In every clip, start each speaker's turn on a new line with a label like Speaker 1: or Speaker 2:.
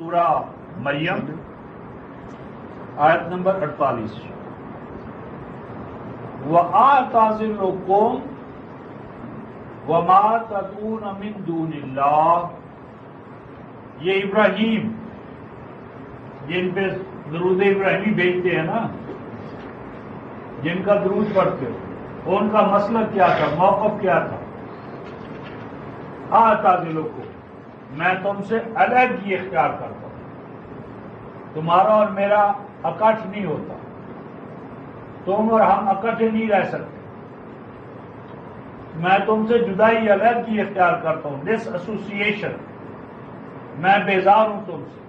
Speaker 1: سورہ مریم آیت نمبر 48 وَأَعْتَزِلُكُمْ وَمَا تَدْعُونَ مِن دُونِ اللَّهِ، یہ ابراہیم جن پہ درود ابراہیمی بھیجتے ہیں نا، جن کا درود پڑھتے ہو، ان کا مسلک کیا تھا، موقف کیا تھا؟ اعتزلکم، میں تم سے علیحدگی اختیار کرتا ہوں، تمہارا اور میرا اکٹھ نہیں ہوتا، تم اور ہم اکٹھے نہیں رہ سکتے، میں تم سے جدائی علیحدگی اختیار کرتا ہوں، ڈس ایسوسیشن، میں بیزار ہوں تم سے،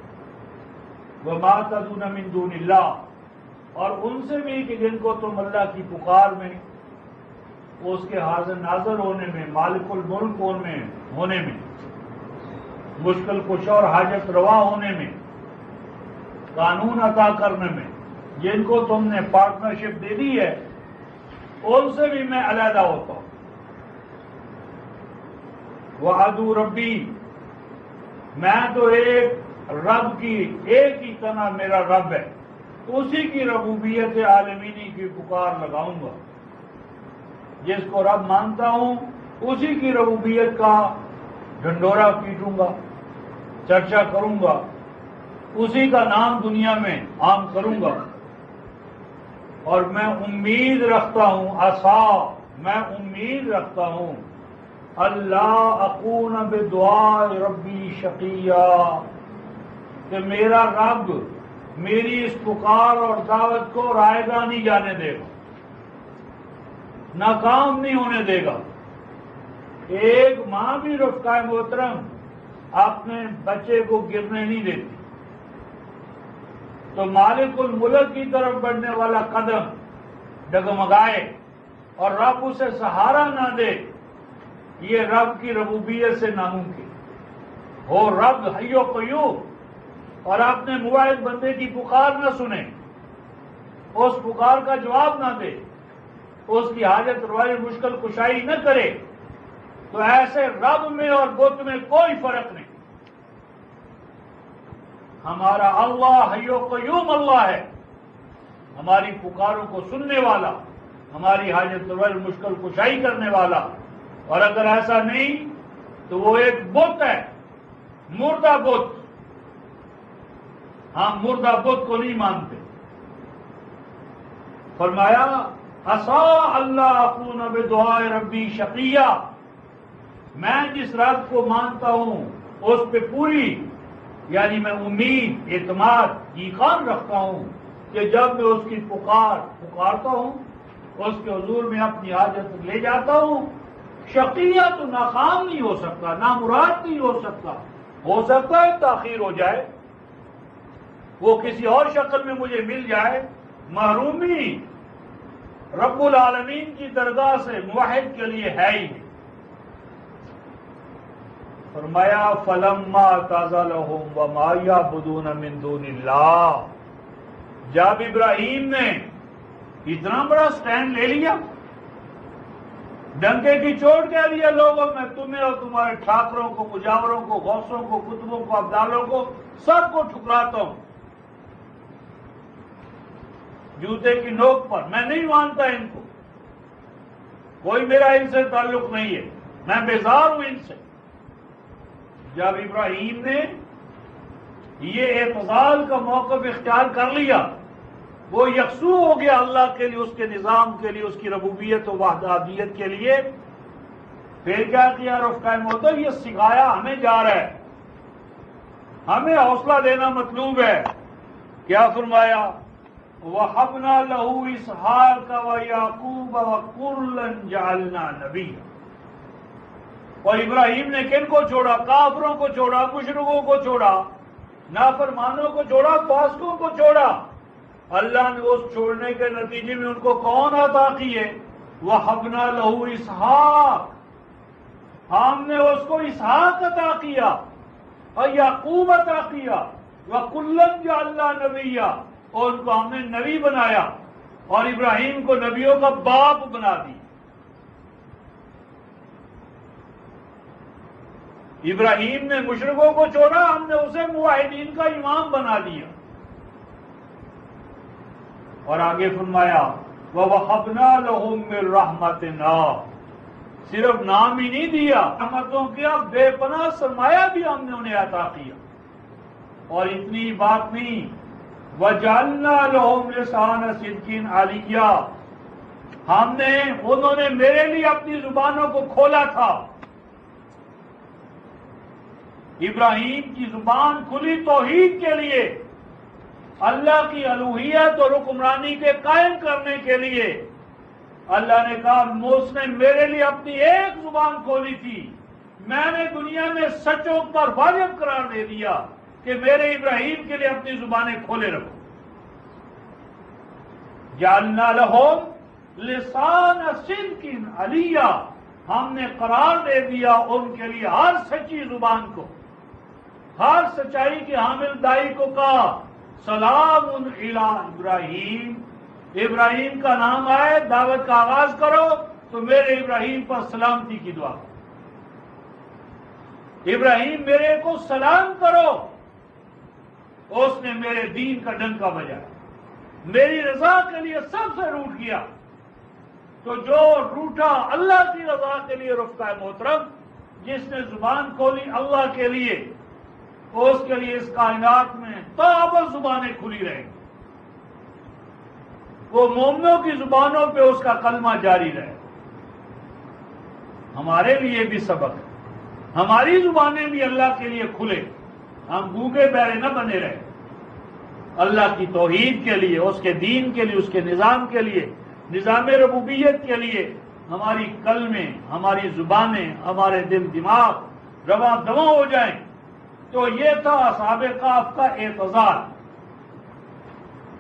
Speaker 1: وما تدعون من دون اللہ، اور ان سے بھی کہ جن کو تم اللہ کی پکار میں، اس کے حاضر ناظر ہونے میں، مالک الملک ہونے میں، مشکل کشا اور حاجت روا ہونے میں، قانون عطا کرنے میں، جن کو تم نے پارٹنرشپ دے دی ہے، ان سے بھی میں علیحدہ ہوتا ہوں۔ وَعَدُو ربی، میں تو ایک رب کی، ایک ہی تنہا میرا رب ہے، اسی کی ربوبیت عالمینی کی پکار لگاؤں گا، جس کو رب مانتا ہوں اسی کی ربوبیت کا ڈھنڈورا پیٹوں گا، چرچا کروں گا، اسی کا نام دنیا میں عام کروں گا، اور میں امید رکھتا ہوں، میں امید رکھتا ہوں اللہ اکون بدعاء ربی شقیہ، کہ میرا رب میری اس پکار اور دعوت کو رائیگاں نہیں جانے دے گا، ناکام نہیں ہونے دے گا۔ ایک ماں بھی رفقائے محترم اپنے بچے کو گرنے نہیں دیتی، تو مالک الملک کی طرف بڑھنے والا قدم ڈگمگائے اور رب اسے سہارا نہ دے، یہ رب کی ربوبیت سے ناممکن ہو۔ رب حی و قیوم، اور اپنے موعد بندے کی پکار نہ سنے، اس پکار کا جواب نہ دے، اس کی حاجت روائی مشکل کشائی نہ کرے، تو ایسے رب میں اور بت میں کوئی فرق نہیں۔ ہمارا اللہ حی و قیوم اللہ ہے، ہماری پکاروں کو سننے والا، ہماری حاجت روائی مشکل کشائی کرنے والا، اور اگر ایسا نہیں تو وہ ایک بت ہے، مردہ بت۔ ہم مردہ بت کو نہیں مانتے۔ فرمایا عسیٰ اللہ اکون بدعاء ربی شقیہ، میں جس رب کو مانتا ہوں اس پہ پوری، یعنی میں امید، اعتماد، یقین رکھتا ہوں کہ جب میں اس کی پکارتا ہوں، اس کے حضور میں اپنی حاجت لے جاتا ہوں، شقیہ تو ناکام نہیں ہو سکتا، نامراد نہیں ہو سکتا ہے تاخیر ہو جائے، وہ کسی اور شکل میں مجھے مل جائے، محرومی رب العالمین کی درگاہ سے موحد کے لیے ہے ہی نہیں۔ فرمایا فلما اعتزلهم وما يعبدون من دون اللہ، جب ابراہیم نے اتنا بڑا سٹینڈ لے لیا، ڈنکے کی چوٹ کہہ دیا، لوگوں میں تمہیں اور تمہارے ٹھاکروں کو، مجاوروں کو، غوثوں کو، قطبوں کو، ابدالوں کو، سب کو ٹھکراتا ہوں جوتے کی نوک پر، میں نہیں مانتا ان کو، کوئی میرا ان سے تعلق نہیں ہے، میں بیزار ہوں ان سے۔ جب ابراہیم نے یہ اعتزال کا موقف اختیار کر لیا، وہ یکسو ہو گیا اللہ کے لیے، اس کے نظام کے لیے، اس کی ربوبیت و وحدانیت کے لیے، پھر کیا کیا رفقائے محترم، یہ سکھایا ہمیں جا رہا ہے، ہمیں حوصلہ دینا مطلوب ہے۔ کیا فرمایا وَحَبْنَا لَهُ إِسْحَاقَ وَيَعْقُوبَ وَكُلًّا جَعَلْنَا نَبِيًّا، اور ابراہیم نے کن کو چھوڑا؟ کافروں کو چھوڑا، مشرکوں کو چھوڑا، نافرمانوں کو چھوڑا، فاسقوں کو چھوڑا۔ اللہ نے اس چھوڑنے کے نتیجے میں ان کو کون عطا کیے؟ وَحَبْنَا لَهُ إِسْحَاقَ، ہم نے اس کو اسحاق عطا کیا، اور یعقوب عطا کیا، وَكُلًّا جَعَلْنَا نَبِيًّا، اور ان کو ہم نے نبی بنایا، اور ابراہیم کو نبیوں کا باپ بنا دی۔ ابراہیم نے مشرکوں کو چھوڑا، ہم نے اسے موحدین کا امام بنا دیا۔ اور آگے فرمایا وَوَهَبْنَا لَهُم مِّن رَحْمَتِنَا، صرف نام ہی نہیں دیا، رحمتوں کا بے پناہ سرمایہ بھی ہم نے انہیں عطا کیا۔ اور اتنی بات نہیں، وَجَعَلْنَا لَهُمْ لِسَانَ صِدْقٍ عَلِيًّا، انہوں نے میرے لیے اپنی زبانوں کو کھولا تھا۔ ابراہیم کی زبان کھلی توحید کے لیے، اللہ کی الوہیت اور حکمرانی کے قائم کرنے کے لیے۔ اللہ نے کہا اس نے میرے لیے اپنی ایک زبان کھولی تھی، میں نے دنیا میں سچوں پر واجب قرار دے دیا کہ میرے ابراہیم کے لیے اپنی زبانیں کھولے رکھو۔ جعلنا لہم لسان صدق علیہ، ہم نے قرار دے دیا ان کے لیے ہر سچی زبان کو، ہر سچائی کے حامل دائی کو کہا سلام علی ابراہیم، ابراہیم کا نام آئے دعوت کا آغاز کرو تو میرے ابراہیم پر سلامتی کی دعا کرو، ابراہیم میرے کو سلام کرو، اس نے میرے دین کا ڈنکا بجایا، میری رضا کے لیے سب سے روٹ گیا۔ تو جو روٹا اللہ کی رضا کے لیے رفقہ محترم، جس نے زبان کھولی اللہ کے لیے، اس کے لیے اس کائنات میں تابر زبانیں کھلی رہیں گی، وہ مومنوں کی زبانوں پہ اس کا کلمہ جاری رہے۔ ہمارے لیے بھی سبق ہے، ہماری زبانیں بھی اللہ کے لیے کھلے، ہم گونگے بہرے نہ بنے رہے، اللہ کی توحید کے لیے، اس کے دین کے لیے، اس کے نظام کے لیے، نظام ربوبیت کے لیے ہماری کلمیں، ہماری زبانیں، ہمارے دل دماغ رواں دواں ہو جائیں۔ تو یہ تھا اصحاب کہف کا اعتزال۔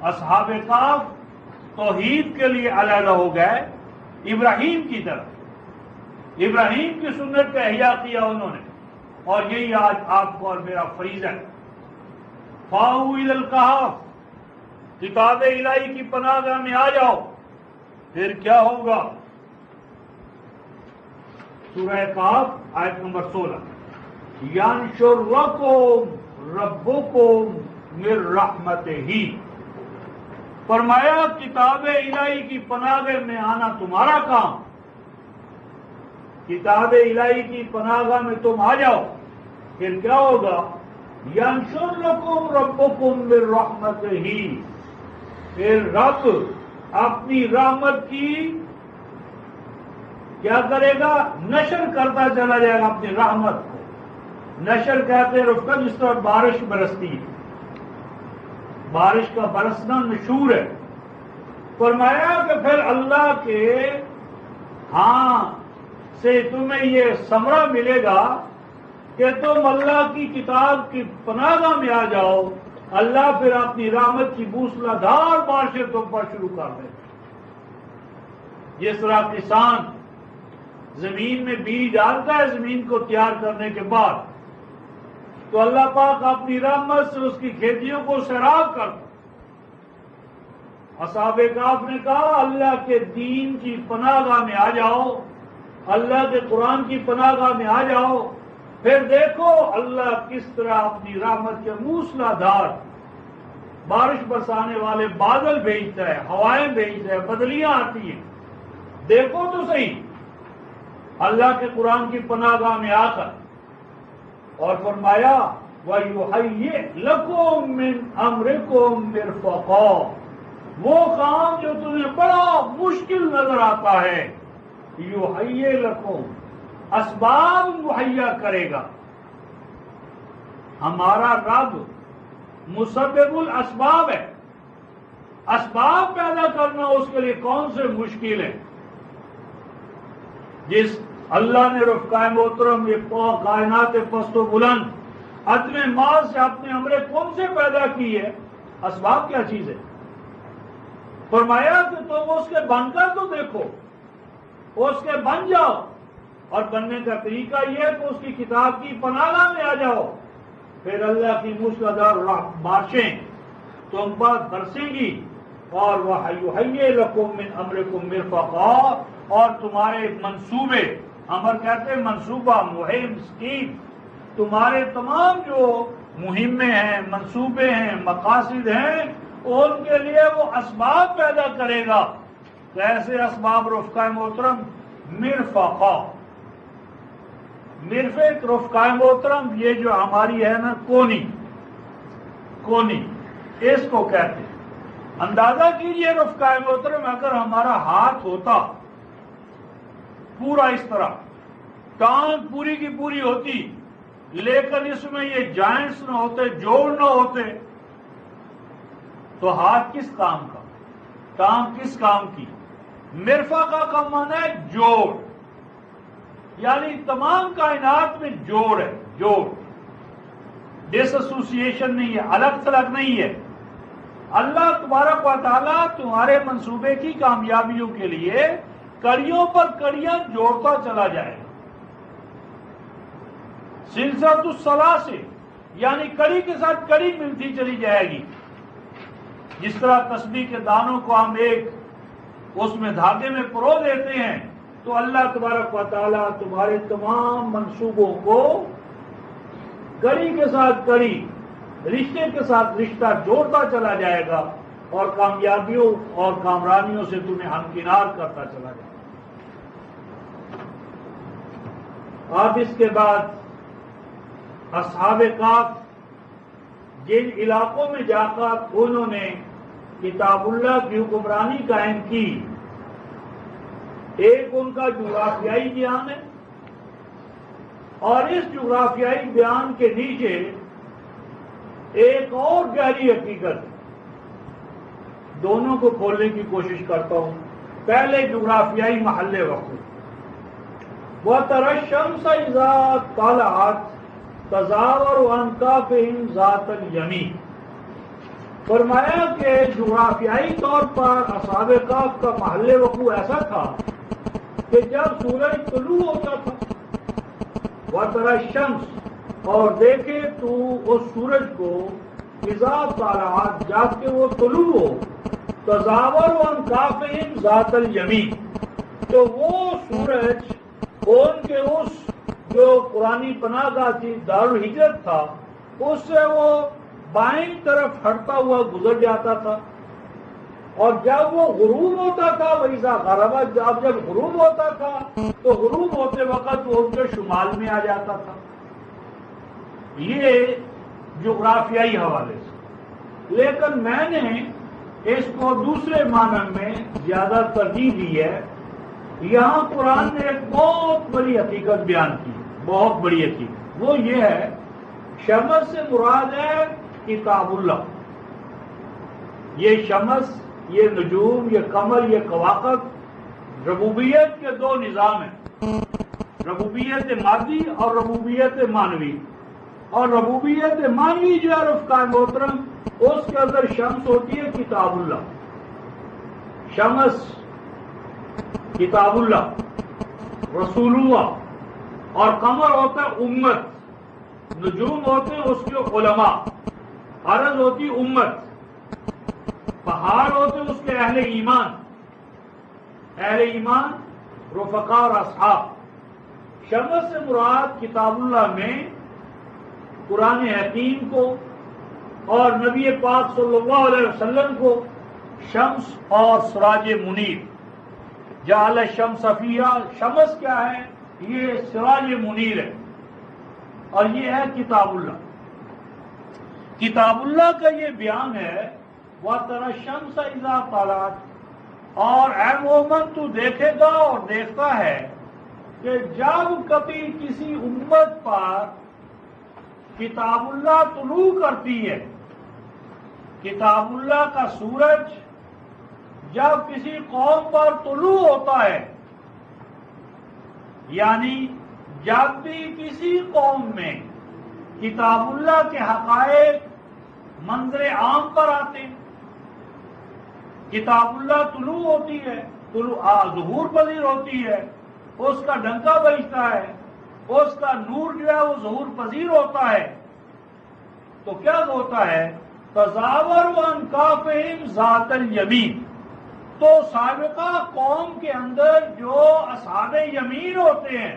Speaker 1: اصحاب کہف توحید کے لیے علیحدہ ہو گئے ابراہیم کی طرف، ابراہیم کی سنت کا احیاء کیا انہوں نے، اور یہی آج آپ کو اور میرا فریضہ ہے۔ فَاوُوا إِلَى الْكَهْفِ، کتاب الہی کی پناہ گاہ میں آ جاؤ۔ پھر کیا ہوگا؟ سورہ کہف آیت نمبر 16، یَنشُرْ لَكُمْ رَبُّكُمْ مِنْ رَحْمَتِهِ، فرمایا کتاب الہی کی پناہ گاہ میں آنا تمہارا کام، کتاب الہی کی پناہ گاہ میں تم آ جاؤ۔ پھر کیا ہوگا؟ یَنشُرْ لَكُمْ رَبُّكُمْ مِنْ رَحْمَتِهِ، پھر رب اپنی رحمت کی کیا کرے گا؟ نشر کرتا چلا جائے گا اپنی رحمت کو۔ نشر کہتے ہیں رفقا جس طرح بارش برستی ہے، بارش کا برسنا نشور ہے۔ فرمایا کہ پھر اللہ کے ہاں سے تمہیں یہ ثمرہ ملے گا کہ تم اللہ کی کتاب کی پناہ گاہ میں آ جاؤ، اللہ پھر اپنی رحمت کی موسلا دھار بارشیں تم پر شروع کر دے۔ جس طرح کسان زمین میں بیج ڈالتا ہے، زمین کو تیار کرنے کے بعد، تو اللہ پاک اپنی رحمت سے اس کی کھیتیوں کو سیراب کرتا۔ اصحاب کہف نے کہا اللہ کے دین کی پناہ گاہ میں آ جاؤ، اللہ کے قرآن کی پناہ گاہ میں آ جاؤ، پھر دیکھو اللہ کس طرح اپنی رحمت کے موسلا دھار بارش برسانے والے بادل بھیجتا ہے، ہوائیں بھیجتا ہے، بدلیاں آتی ہیں۔ دیکھو تو صحیح اللہ کے قرآن کی پناہ گاہ میں آ کر، اور فرمایا وَيُحَيِّئْ لَكُم مِّنْ أَمْرِكُم مِّرْفَقًا، وہ کام جو تمہیں بڑا مشکل نظر آتا ہے، یُحَيِّئْ لَكُم، اسباب مہیا کرے گا۔ ہمارا رب مسبب الاسباب ہے، اسباب پیدا کرنا اس کے لیے کون سے مشکل ہے؟ جس اللہ نے رفقائے محترم یہ کائنات پست و بلند عدم ماز سے اپنے امر کون سے پیدا کی ہے، اسباب کیا چیز ہے؟ فرمایا کہ تم اس کے بن کر تو دیکھو، اس کے بن جاؤ، اور بننے کا طریقہ یہ ہے کہ اس کی کتاب کی پناہ گاہ میں آ جاؤ، پھر اللہ کی موسلادھار بارشیں تم پر برسیں گی، اور وَيُحَيِّئْ لَكُم مِّنْ أَمْرِكُم مِّرْفَقًا، اور تمہارے منصوبے، امر کہتے ہیں منصوبہ، مہم، اسکیم، تمہارے تمام جو مہمیں ہیں، منصوبے ہیں، مقاصد ہیں، ان کے لیے وہ اسباب پیدا کرے گا. کیسے اسباب رفقا محترم؟ مرفقہ، مرفق رفقا محترم، یہ جو ہماری ہے نا کونی اس کو کہتے ہیں. اندازہ کیجئے رفقا محترم، اگر ہمارا ہاتھ ہوتا پورا اس طرح، ٹانگ پوری کی پوری ہوتی، لیکن اس میں یہ جوائنٹس نہ ہوتے، جوڑ نہ ہوتے، تو ہاتھ کس کام کا، ٹانگ کس کام کی؟ مرفقہ کا معنی ہے جوڑ، یعنی تمام کائنات میں جوڑ ہے، جوڑ، ڈس ایسوسیشن نہیں ہے، الگ تھلگ نہیں ہے. اللہ تبارک و تعالیٰ تمہارے منصوبے کی کامیابیوں کے لیے کڑیوں پر کڑیاں جوڑتا چلا جائے گا. سلسلۃ السلاسل، یعنی کڑی کے ساتھ کڑی ملتی چلی جائے گی. جس طرح تسبیح کے دانوں کو ہم ایک اس میں دھاگے میں پرو دیتے ہیں، تو اللہ تبارک و تعالیٰ تمہارے تمام منصوبوں کو کڑی کے ساتھ کڑی، رشتے کے ساتھ رشتہ جوڑتا چلا جائے گا، اور کامیابیوں اور کامرانیوں سے تمہیں ہمکنار کرتا چلا جائے گا. اب اس کے بعد اصحاب کہف جن علاقوں میں جا کر انہوں نے کتاب اللہ کی حکمرانی قائم کی، ایک ان کا جغرافیائی بیان ہے، اور اس جغرافیائی بیان کے نیچے ایک اور گہری حقیقت، دونوں کو کھولنے کی کوشش کرتا ہوں. پہلے جغرافیائی محل وقت، وَتَرَى الشَّمْسَ إِذَا طَلَعَتْ تَزَاوَرُ عَنْ كَهْفِهِمْ ذَاتَ الْيَمِينِ. فرمایا کہ جغرافیائی طور پر اصحاب کہف کا محل وقوع ایسا تھا کہ جب سورج طلوع ہوتا تھا، وَتَرَى الشَّمْسَ، اور دیکھے تو اس سورج کو، اذا طلعت، جب کہ وہ طلوع ہو، تزاور عن کہفہم ذات الیمین، تو وہ سورج ان کے اس جو قرآنی پناہ گاہ تھی، دارالہجرت تھا، اس سے وہ بائیں طرف ہٹتا ہوا گزر جاتا تھا. اور جب وہ غروب ہوتا تھا، وَإِذَا غَرَبَ، جب غروب ہوتا تھا تو غروب ہوتے وقت وہ ان کے شمال میں آ جاتا تھا. یہ جغرافیائی حوالے سے. لیکن میں نے اس کو دوسرے معنی میں زیادہ ترجیح دی ہے. یہاں قرآن نے ایک بہت بڑی حقیقت بیان کی، بہت بڑی حقیقت. وہ یہ ہے، شمس سے مراد ہے کتاب اللہ. یہ شمس، یہ نجوم، یہ قمر، یہ کواکب ربوبیت کے دو نظام ہیں، ربوبیت مادی اور ربوبیت معنوی. اور ربوبیت معنوی جو ہے رفقا محترم، اس کے اندر شمس ہوتی ہے کتاب اللہ، شمس کتاب اللہ، رسول اللہ، اور قمر ہوتا ہے امت، نجوم ہوتے ہیں اس کے علماء، ارض ہوتی امت، پہاڑ ہوتے اس کے اہل ایمان، اہل ایمان رفقا اور اصحاب. شمس سے مراد کتاب اللہ میں قرآن حکیم کو اور نبی پاک صلی اللہ علیہ وسلم کو شمس اور سراج منیر، جعل الشمس فیہا، شمس کیا ہے؟ یہ سراج منیر ہے، اور یہ ہے کتاب اللہ. کتاب اللہ کا یہ بیان ہے، وَتَرَى الشَّمْسَ إِذَا طَلَعَتْ، اور اے مومن تو دیکھے گا اور دیکھتا ہے کہ جب کبھی کسی امت پر کتاب اللہ طلوع کرتی ہے، کتاب اللہ کا سورج جب کسی قوم پر طلوع ہوتا ہے، یعنی جب بھی کسی قوم میں کتاب اللہ کے حقائق منظر عام پر آتے ہیں، کتاب اللہ طلوع ہوتی ہے، ظہور پذیر ہوتی ہے، اس کا ڈنکا بجتا ہے، اس کا نور جو ہے وہ ظہور پذیر ہوتا ہے، تو کیا ہوتا ہے؟ تزاور عن کہفہم ذات الیمین. تو سابقہ قوم کے اندر جو اصحاب یمین ہوتے ہیں،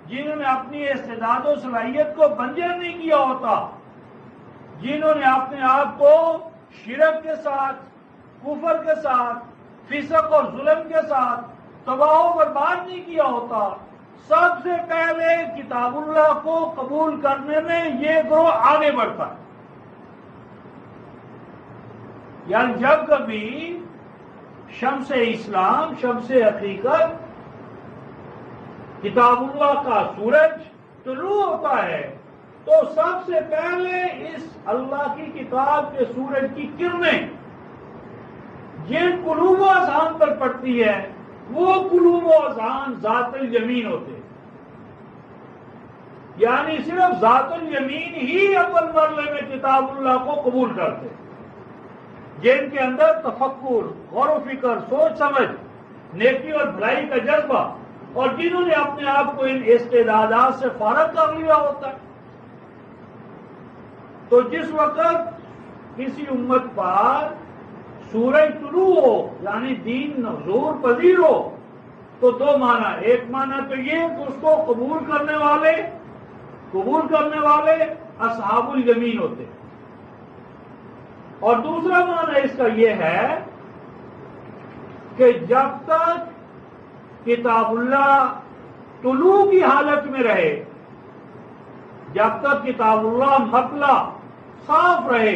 Speaker 1: جنہوں نے اپنی استعداد و صلاحیت کو بنجر نہیں کیا ہوتا، جنہوں نے اپنے آپ کو شرک کے ساتھ، کفر کے ساتھ، فسق اور ظلم کے ساتھ تباہ و برباد نہیں کیا ہوتا، سب سے پہلے کتاب اللہ کو قبول کرنے میں یہ گروہ آگے بڑھتا ہے۔ یعنی جب کبھی شمس اسلام، شمس حقیقت، کتاب اللہ کا سورج طلوع ہوتا ہے تو سب سے پہلے اس اللہ کی کتاب کے سورج کی کرنیں جن قلوب و اذہان پر پڑتی ہے وہ قلوب و اذہان ذات الیمین ہوتے ہیں۔ یعنی صرف ذات الیمین ہی اول مرحلے میں کتاب اللہ کو قبول کرتے ہیں، جن کے اندر تفکر، غور و فکر، سوچ سمجھ، نیکی اور بھلائی کا جذبہ، اور جنہوں نے اپنے آپ کو ان استعدادات سے فارغ کر لیا ہوتا ہے۔ تو جس وقت کسی امت پر سورج طلوع ہو یعنی دین ظہور پذیر ہو تو دو معنی، ایک معنی تو یہ کہ اس کو قبول کرنے والے اصحاب الیمین ہوتے ہیں، اور دوسرا معنی اس کا یہ ہے کہ جب تک کتاب اللہ طلوع کی حالت میں رہے، جب تک کتاب اللہ مطلع صاف رہے،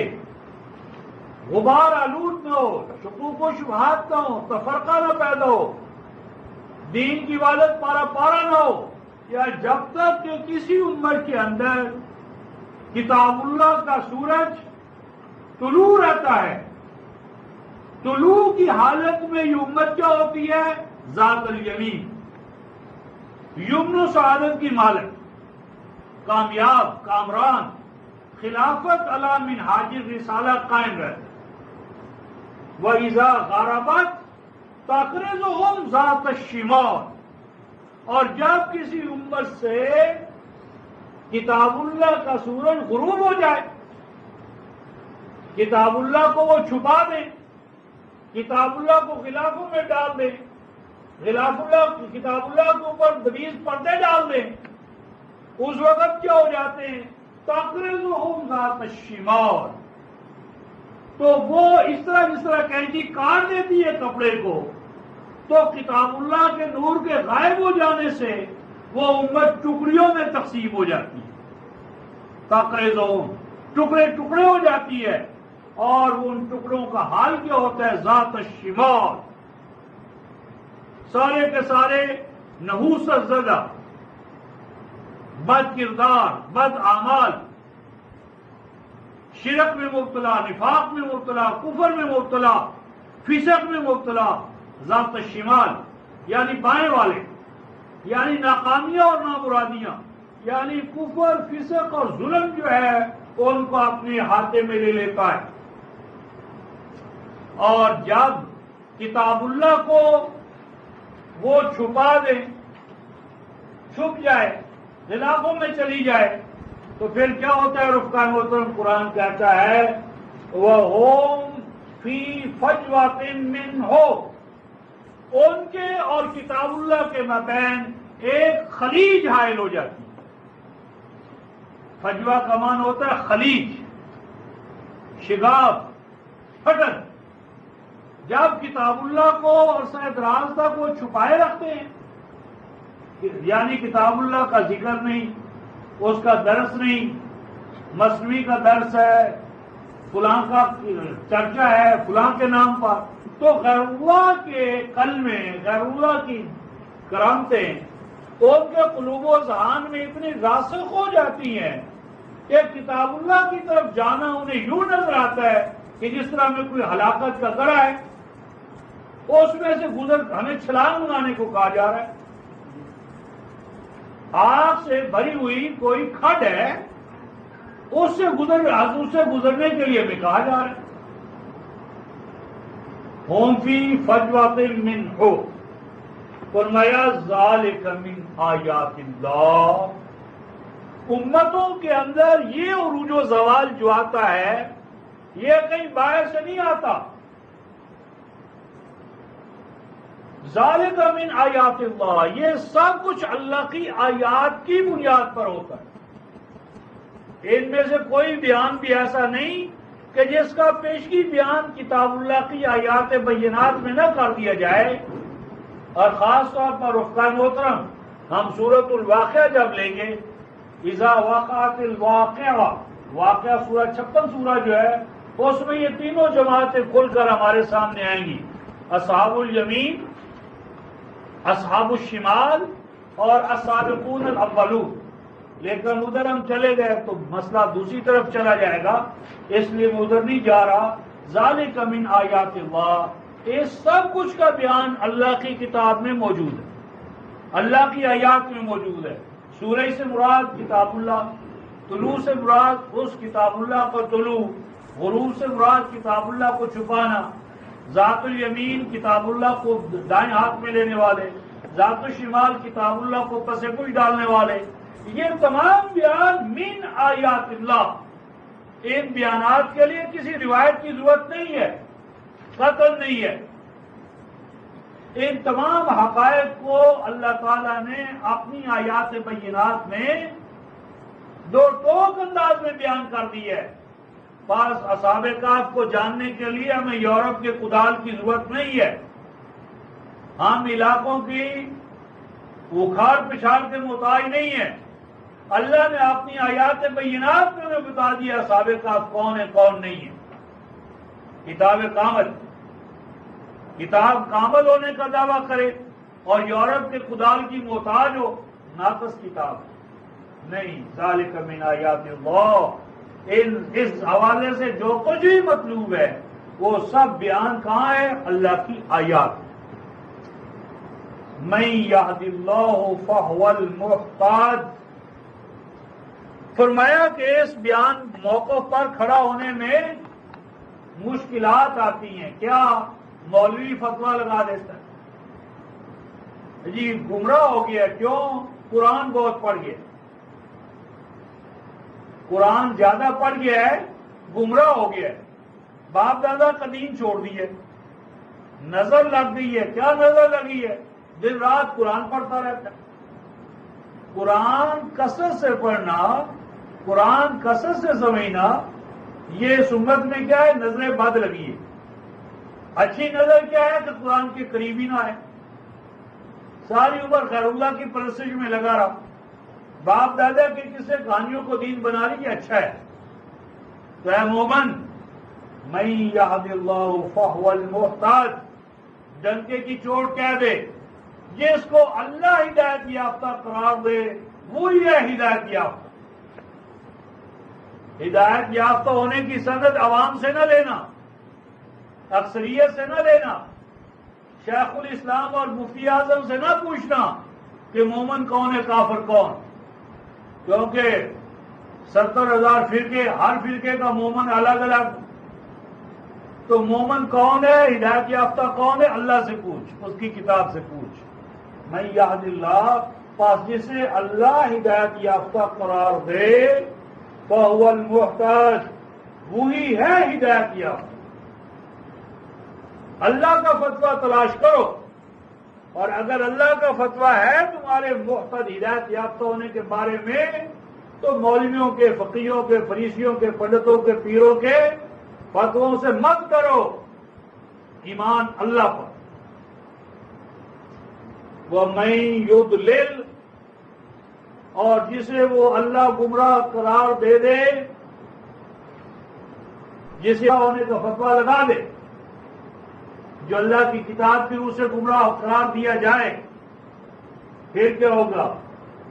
Speaker 1: غبار آلود نہ ہو، شکوک و شبہات نہ ہو، تفرقہ نہ پیدا ہو، دین کی عبادت پارا پارا نہ ہو، یا جب تک کہ کسی امت کے اندر کتاب اللہ کا سورج طلوع رہتا ہے، طلوع کی حالت میں یہ امت کیا ہوتی ہے؟ ذات الیمین، یمن و سعادت کی مالک، کامیاب، کامران، خلافت علی منہاج الرسالہ قائم رہتا ہے۔ وَإِذَا غَرَبَتْ تَقْرِضُهُمْ ذَاتَ الشِّمَالِ، اور جب کسی امت سے کتاب اللہ کا سورج غروب ہو جائے، کتاب اللہ کو وہ چھپا دیں، کتاب اللہ کو غلافوں میں ڈال دیں، کتاب اللہ کے اوپر دویز پردے ڈال دیں، اس وقت کیا ہو جاتے ہیں؟ تَقْرِضُهُمْ ذَاتَ الشِّمَالِ، تو وہ اس طرح کینچی کاٹ دیتی ہے کپڑے کو، تو کتاب اللہ کے نور کے غائب ہو جانے سے وہ امت ٹکڑیوں میں تقسیم ہو جاتی ہے، تقریضوں ٹکڑے ٹکڑے ہو جاتی ہے، اور ان ٹکڑوں کا حال کیا ہوتا ہے؟ ذات الشمال، سارے کے سارے نحوست زدہ، بد کردار، بد اعمال، شرک میں مبتلا، نفاق میں مبتلا، کفر میں مبتلا، فسق میں مبتلا، ذات الشمال یعنی بائیں والے، یعنی ناکامیاں اور نامرادیاں، یعنی کفر، فسق اور ظلم جو ہے ان کو اپنے ہاتھے میں لے لیتا ہے۔ اور جب کتاب اللہ کو وہ چھپا دیں، چھپ جائے، غلافوں میں چلی جائے، تو پھر کیا ہوتا ہے؟ رفقائے محترم، قرآن کہتا ہے وَهُمْ فِي فَجْوَةٍ مِّنْهُ، ان کے اور کتاب اللہ کے مابین ایک خلیج حائل ہو جاتی ہے۔ فجوہ کا معنی ہوتا ہے خلیج، شگاف، پھٹن۔ جب کتاب اللہ کو اور سید راستہ کو چھپائے رکھتے ہیں، یعنی کتاب اللہ کا ذکر نہیں، اس کا درس نہیں، مصنوی کا درس ہے، فلاں کا چرچا ہے فلاں کے نام پر، تو غیر اللہ کے کلمے، غیر اللہ کی کرامتیں ان کے قلوب و ذہان میں اتنی راسخ ہو جاتی ہیں کہ کتاب اللہ کی طرف جانا انہیں یوں نظر آتا ہے کہ جس طرح میں کوئی ہلاکت کا گڑھا ہے، اس میں سے ہمیں چھلانگ لگانے کو کہا جا رہا ہے۔ آگ سے بھری ہوئی کوئی کھڈ ہے، اس سے گزرنے کے لیے بھی کہا جا رہا ہے۔ ہم فی فجوۃ منہ، فرمایا ذالک من آیات اللہ، امتوں کے اندر یہ عروج و زوال جو آتا ہے یہ کہیں باہر سے نہیں آتا، ذالک من آیات اللہ، یہ سب کچھ اللہ کی آیات کی بنیاد پر ہوتا ہے۔ ان میں سے کوئی بیان بھی ایسا نہیں کہ جس کا پیشگی بیان کتاب اللہ کی آیات بینات میں نہ کر دیا جائے۔ اور خاص طور پر رفقائے محترم، ہم سورۃ الواقعہ جب لیں گے، اذا وقعت الواقعہ، واقعہ سورہ 56 سورہ جو ہے، اس میں یہ تینوں جماعتیں کھل کر ہمارے سامنے آئیں گی، اصحاب الیمین، اصحاب الشمال اور السابقون الاولون۔ لیکن ادھر ہم چلے گئے تو مسئلہ دوسری طرف چلا جائے گا، اس لیے میں ادھر نہیں جا رہا۔ ذالک من آیات اللہ، اس سب کچھ کا بیان اللہ کی کتاب میں موجود ہے، اللہ کی آیات میں موجود ہے۔ سورہ سے مراد کتاب اللہ، طلوع سے مراد اس کتاب اللہ کا طلوع، غروب سے مراد کتاب اللہ کو چھپانا، ذات الیمین کتاب اللہ کو دائیں ہاتھ میں لینے والے، ذات الشمال کتاب اللہ کو پس پوش ڈالنے والے، یہ تمام بیان من آیات اللہ۔ ان بیانات کے لیے کسی روایت کی ضرورت نہیں ہے، قطعاً نہیں ہے۔ ان تمام حقائق کو اللہ تعالیٰ نے اپنی آیات بینات میں دو ٹوک انداز میں بیان کر دی ہے۔ بس اصحاب کہف کو جاننے کے لیے ہمیں یورپ کے کدال کی ضرورت نہیں ہے، ہم علاقوں کی اکھاڑ پچھاڑ کے محتاج نہیں ہیں۔ اللہ نے اپنی آیات بینات میں ہمیں بتا دیا اصحاب کہف کون ہے کون نہیں ہے۔ کتاب کامل، کتاب کامل ہونے کا دعویٰ کرے اور یورپ کے کدال کی محتاج ہو، ناقص کتاب نہیں۔ ذالک من آیات اللہ، اس حوالے سے جو کچھ بھی مطلوب ہے وہ سب بیان کہاں ہے؟ اللہ کی آیات۔ من یہد اللہ فہو المہتد، فرمایا کہ اس بیان موقف پر کھڑا ہونے میں مشکلات آتی ہیں۔ کیا؟ مولوی فتویٰ لگا دیتا ہے جی گمراہ ہو گیا، کیوں؟ قرآن بہت پڑھ گیا، قرآن زیادہ پڑھ گیا ہے، گمراہ ہو گیا ہے، باپ دادا کا دین چھوڑ دیے، نظر لگ گئی ہے۔ کیا نظر لگی ہے؟ دن رات قرآن پڑھتا رہتا ہے۔ قرآن کثرت سے پڑھنا، قرآن کثرت سے سمجھنا، یہ سنت میں کیا ہے؟ نظر بد لگی ہے۔ اچھی نظر کیا ہے؟ کہ قرآن کے قریب ہی نہ آئے، ساری عمر خیر اللہ کی پرستش میں لگا رہا، باپ دادا کے قصے کہانیوں کو دین بنا لی، یہ اچھا ہے۔ تو اے مومن، من یہد اللہ فہو المہتد، ڈنکے کی چوٹ کہہ دے، جس کو اللہ ہدایت یافتہ قرار دے وہی ہے ہدایت یافتہ۔ ہدایت یافتہ ہونے کی سند عوام سے نہ لینا، اکثریت سے نہ لینا، شیخ الاسلام اور مفتی اعظم سے نہ پوچھنا کہ مومن کون ہے کافر کون، کیونکہ 70,000 فرقے، ہر فرقے کا مومن الگ الگ۔ تو مومن کون ہے، ہدایت یافتہ کون ہے؟ اللہ سے پوچھ، اس کی کتاب سے پوچھ۔ من یہد اللہ، پاس جسے اللہ ہدایت یافتہ قرار دے، فہو المہتد، وہی ہے ہدایت یافتہ۔ اللہ کا فتویٰ تلاش کرو، اور اگر اللہ کا فتویٰ ہے تمہارے محتد ہدایت یافتہ ہونے کے بارے میں، تو مولویوں کے، فقیہوں کے، فریسیوں کے، پنڈتوں کے، پیروں کے فتووں سے مت کرو، ایمان اللہ پر۔ وَمَن يُضْلِلْ، اور جسے وہ اللہ گمراہ قرار دے دے، جسے ہونے کا فتویٰ لگا دے، جو اللہ کی کتاب کی روح سے گمراہ قرار دیا جائے، پھر کیا ہوگا؟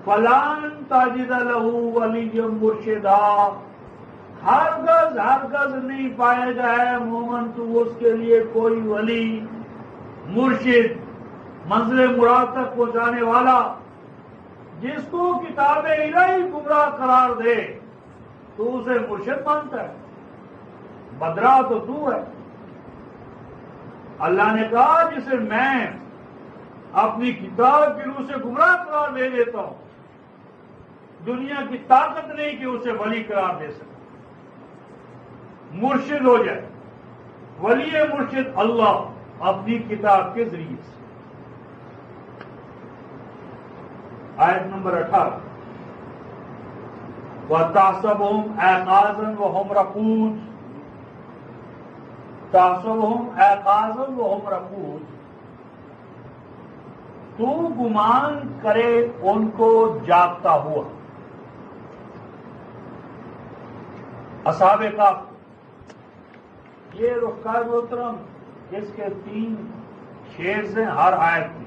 Speaker 1: فَلَن تَجِدَ لَهُ وَلِيًّا مُرْشِدًا، ہرگز نہیں پائے گا ہے مومن تو اس کے لیے کوئی ولی، مرشد، منزل مراد تک پہنچانے والا، جس کو کتاب الہی گمراہ قرار دے تو اسے مرشد مانتا ہے، بدرا تو تو ہے۔ اللہ نے کہا جسے میں اپنی کتاب کی روح سے گمراہ قرار دے دیتا ہوں، دنیا کی طاقت نہیں کہ اسے ولی قرار دے سکے، مرشد ہو جائے۔ ولی مرشد اللہ اپنی کتاب کے ذریعے سے۔ آیت نمبر 18 وَتَحْسَبُهُمْ أَيْقَاظًا وَهُمْ رَقُودٌ تَحْسَبُهُمْ أَيْقَاظًا وَهُمْ رَقُودٌ تو گمان کرے ان کو جاگتا ہوا. اصحاب کہف، یہ رخار محترم اس کے 3 شعر ہیں ہر آیت میں.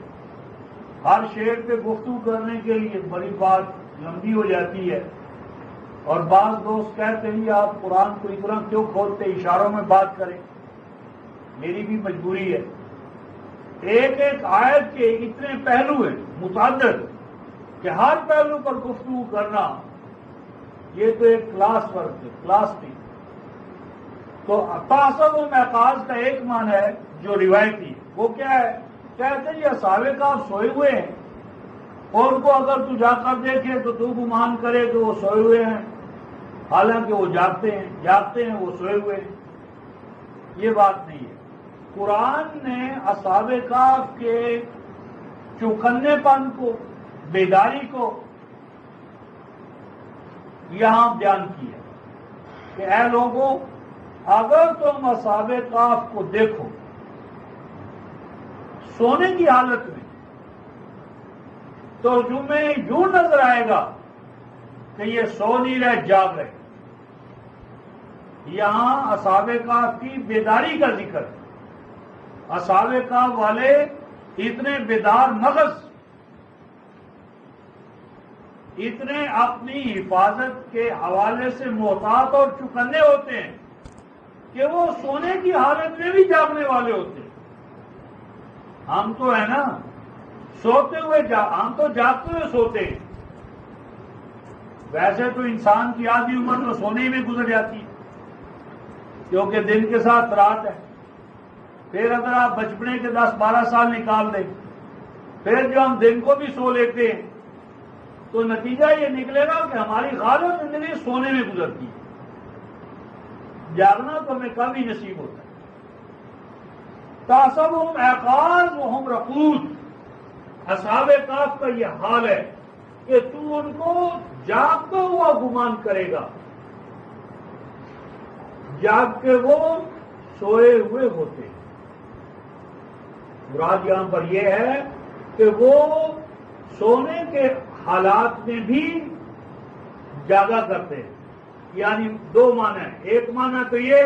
Speaker 1: ہر شعر پہ گفتگو کرنے کے لیے بڑی بات لمبی ہو جاتی ہے، اور بعض دوست کہتے ہیں یہ آپ قرآن کو اتنا کیوں کھولتے، اشاروں میں بات کریں. میری بھی مجبوری ہے. ایک ایک آیت کے اتنے پہلو ہیں متعدد کہ ہر پہلو پر گفتگو کرنا یہ تو ایک کلاس ورک ہے، کلاس تھی. تو تحسبهم ايقاظ کا ایک معنی ہے جو روایتی، وہ کیا ہے؟ کہتے ہیں یہ اصحاب کہف سوئے ہوئے ہیں، اور ان کو اگر تو جا کر دیکھے تو گمان کرے کہ وہ سوئے ہوئے ہیں، حالانکہ وہ جاگتے ہیں وہ سوئے ہوئے ہیں. یہ بات نہیں ہے. قرآن نے اصحاب کہف کے چوکنے پن کو، بیداری کو یہاں بیان کیا کہ اے لوگوں، اگر تم اصحاب کہف کو دیکھو سونے کی حالت میں تو تمہیں یوں نظر آئے گا کہ یہ سو نہیں رہے، جاگ رہے. یہاں اصحاب کہف کی بیداری کا ذکر ہے. اصحاب کہف والے اتنے بیدار مغز، اتنے اپنی حفاظت کے حوالے سے محتاط اور چوکنے ہوتے ہیں کہ وہ سونے کی حالت میں بھی جاگنے والے ہوتے ہیں. ہم تو ہے نا سوتے ہوئے ہم تو جاگتے ہوئے سوتے ہیں. ویسے تو انسان کی آدھی عمر تو سونے میں گزر جاتی ہے، کیونکہ دن کے ساتھ رات ہے. پھر اگر آپ بچپنے کے 10-12 سال نکال دیں، پھر جو ہم دن کو بھی سو لیتے ہیں تو نتیجہ یہ نکلے گا کہ ہماری غالب زندگی سونے میں گزرتی ہے. جاگنا تو ہمیں کم ہی نصیب ہوتا ہے. تحسبهم ایقاظ وهم رقود، اصحاب کہف کا یہ حال ہے کہ تو ان کو جاگتا ہوا گمان کرے گا، جاگ کے وہ سوئے ہوئے ہوتے ہیں. مراد یہاں پر یہ ہے کہ وہ سونے کے حالات میں بھی جاگا کرتے ہیں. یعنی 2 معنی ہیں. ایک معنی تو یہ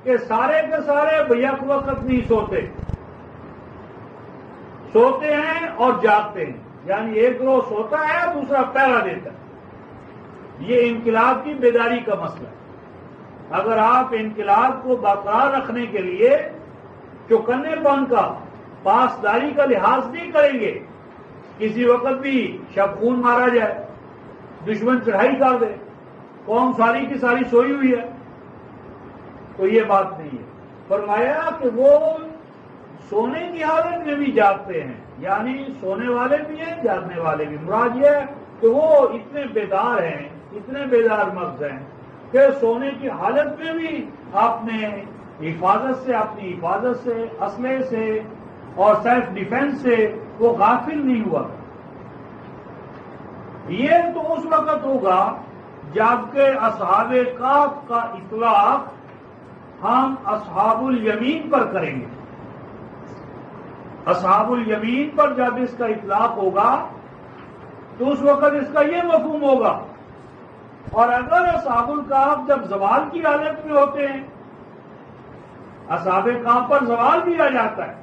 Speaker 1: کہ سارے کے سارے بیک وقت نہیں سوتے ہیں اور جاگتے ہیں. یعنی ایک روز سوتا ہے دوسرا پہلا دیتا ہے. یہ انقلاب کی بیداری کا مسئلہ ہے. اگر آپ انقلاب کو برقرار رکھنے کے لیے چوکنے پن کا، پاسداری کا لحاظ نہیں کریں گے، کسی وقت بھی شب خون مارا جائے، دشمن چڑھائی کر دے، قوم ساری کی ساری سوئی ہوئی ہے، تو یہ بات نہیں ہے. فرمایا کہ وہ سونے کی حالت میں بھی جاگتے ہیں، یعنی سونے والے بھی ہیں جاگنے والے بھی. مراد یہ ہے کہ وہ اتنے بیدار ہیں، اتنے بیدار مغز ہیں کہ سونے کی حالت میں بھی اپنی حفاظت سے، اسلحے سے اور سیلف ڈیفینس سے وہ غافل نہیں ہوا. یہ تو اس وقت ہوگا جبکہ اصحاب کہف کا اطلاق ہم اصحاب الیمین پر کریں گے. اصحاب الیمین پر جب اس کا اطلاق ہوگا تو اس وقت اس کا یہ مفہوم ہوگا. اور اگر اصحاب الکہف جب زوال کی حالت میں ہوتے ہیں، اصحاب کہف پر زوال دیا جاتا ہے،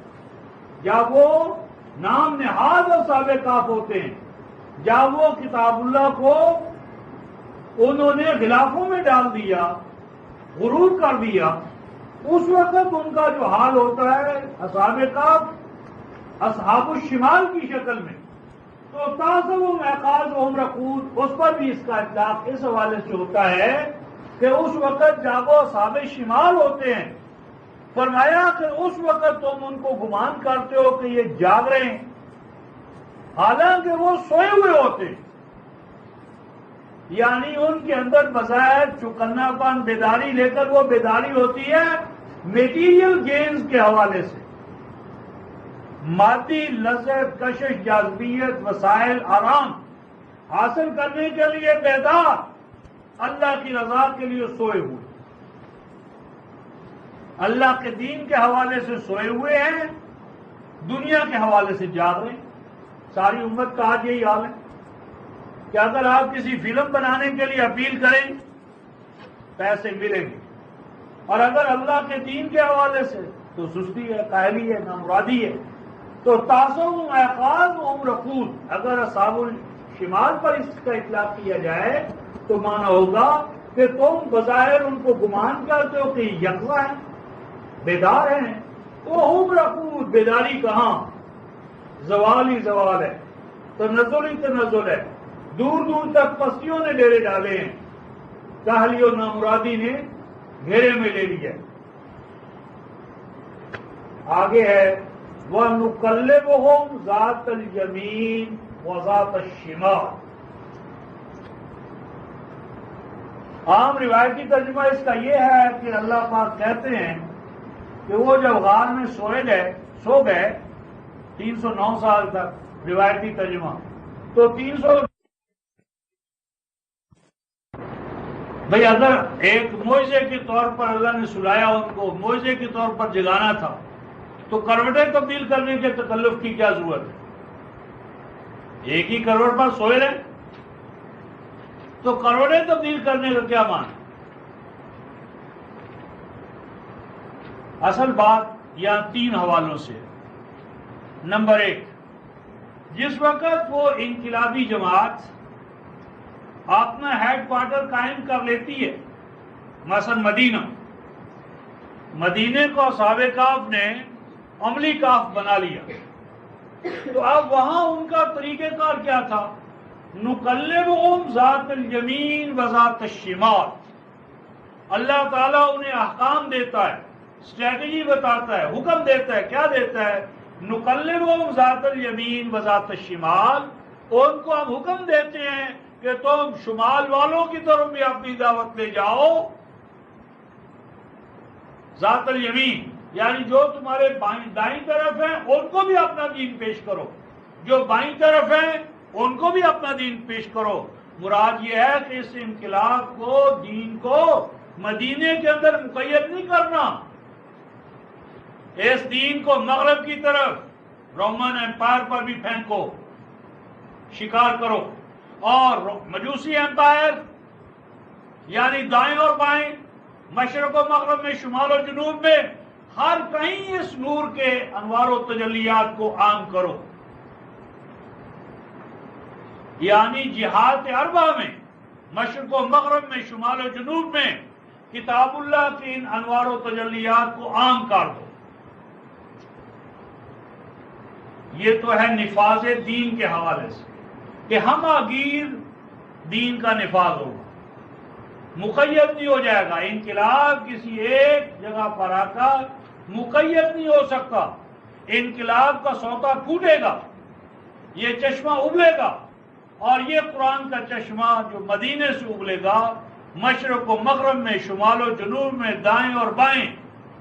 Speaker 1: جب وہ نام نہاد اصحاب کہف ہوتے ہیں، جب وہ کتاب اللہ کو انہوں نے غلافوں میں ڈال دیا، غرور کر دیا، اس وقت ان کا جو حال ہوتا ہے اصحاب کہف اصحاب الشمال کی شکل میں. تو تحسبهم ایقاظ وهم رقود، اس پر بھی اس کا اطلاق اس حوالے سے ہوتا ہے کہ اس وقت جب وہ اصحاب شمال ہوتے ہیں، فرمایا کہ اس وقت تم ان کو گمان کرتے ہو کہ یہ جاگ رہے ہیں، حالانکہ وہ سوئے ہوئے ہوتے ہیں. یعنی ان کے اندر بظاہر چوکنا پن، بیداری، لے کر وہ بیداری ہوتی ہے میٹیریل گینز کے حوالے سے، مادی لذت، کشش، جاذبیت، وسائل، آرام، حاصل کرنے کے لیے بیدار، اللہ کی رضا کے لیے سوئے ہوئے، اللہ کے دین کے حوالے سے سوئے ہوئے ہیں، دنیا کے حوالے سے جاگ رہے ہیں۔ ساری امت کا آج یہی حال ہے کہ اگر آپ کسی فلم بنانے کے لیے اپیل کریں پیسے ملیں گے، اور اگر اللہ کے دین کے حوالے سے تو سستی ہے، کاہلی ہے، نامرادی ہے۔ تو تاسو اعقاب و رقود، اگر اصحاب الشمال پر اس کا اطلاق کیا جائے تو مانا ہوگا کہ تم بظاہر ان کو گمان کرتے ہو کہ یکوا ہیں، بیدار ہیں، وہ ہم رقود، بیداری کہاں، زوال ہی زوال ہے، تنزل ہی تنزل ہے، دور دور تک پستیوں نے ڈیرے ڈالے ہیں، کاہلی اور نامرادی نے گھیرے میں لے لیا۔ آگے ہے وَنُقَلِّبُهُمْ ذَاتَ الْيَمِينِ وَذَاتَ الشِّمَالِ۔ عام روایتی ترجمہ اس کا یہ ہے کہ اللہ پاک کہتے ہیں کہ وہ جب غار میں سو گئے 309 سال تک، روایتی ترجمہ تو 300 بھئی اگر ایک معجزے کے طور پر اللہ نے سلایا ان کو، معجزے کے طور پر جگانا تھا، تو کروٹیں تبدیل کرنے کے تکلف کی کیا ضرورت ہے؟ ایک ہی کروٹ پر سوئے رہے تو کروڑیں تبدیل کرنے کا کیا معنی؟ اصل بات یہاں 3 حوالوں سے۔ نمبر 1، جس وقت وہ انقلابی جماعت اپنا ہیڈ کوارٹر قائم کر لیتی ہے، مثلا مدینے کو اصحاب کہف نے عملی کہف بنا لیا، تو اب وہاں ان کا طریقہ کار کیا تھا؟ نقلبہم ذات الیمین و ذات الشمال۔ اللہ تعالیٰ انہیں احکام دیتا ہے، اسٹریٹجی بتاتا ہے، حکم دیتا ہے۔ کیا دیتا ہے؟ نقلبہم ذات الیمین و ذات الشمال۔ ان کو ہم حکم دیتے ہیں کہ تم شمال والوں کی طرف بھی اپنی دعوت لے جاؤ، ذات الیمین یعنی جو تمہارے دائیں طرف ہیں ان کو بھی اپنا دین پیش کرو، جو بائیں طرف ہیں ان کو بھی اپنا دین پیش کرو۔ مراد یہ ہے کہ اس انقلاب کو، دین کو مدینے کے اندر مقید نہیں کرنا، اس دین کو مغرب کی طرف رومن امپائر پر بھی پھینکو، شکار کرو، اور مجوسی امپائر یعنی دائیں اور بائیں، مشرق و مغرب میں، شمال و جنوب میں، ہر کہیں اس نور کے انوار و تجلیات کو عام کرو۔ یعنی جہات اربع میں، مشرق و مغرب میں، شمال و جنوب میں کتاب اللہ کی ان انوار و تجلیات کو عام کر دو۔ یہ تو ہے نفاذ دین کے حوالے سے کہ ہم آگیر دین کا نفاذ ہوگا، مقید نہیں ہو جائے گا۔ انقلاب کسی ایک جگہ پر آ کر مقید نہیں ہو سکتا، انقلاب کا سوتا پھوٹے گا، یہ چشمہ ابلے گا، اور یہ قرآن کا چشمہ جو مدینے سے ابلے گا، مشرق و مغرب میں، شمال و جنوب میں، دائیں اور بائیں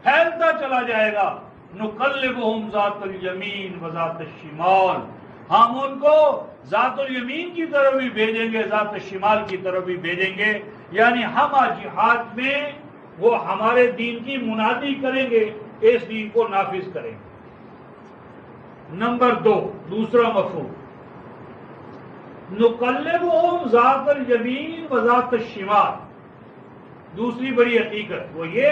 Speaker 1: پھیلتا چلا جائے گا۔ نقلبہم ذات الیمین و ذات الشمال، ہم ان کو ذات الیمین کی طرف بھی بھیجیں گے، ذات الشمال کی طرف بھی بھیجیں گے، یعنی ہم جہاد میں وہ ہمارے دین کی منادی کریں گے، اس دین کو نافذ کریں گے۔ نمبر 2، دوسرا مفہوم، نقلبہم ذات الیمین و ذات الشمال۔ دوسری بڑی حقیقت وہ یہ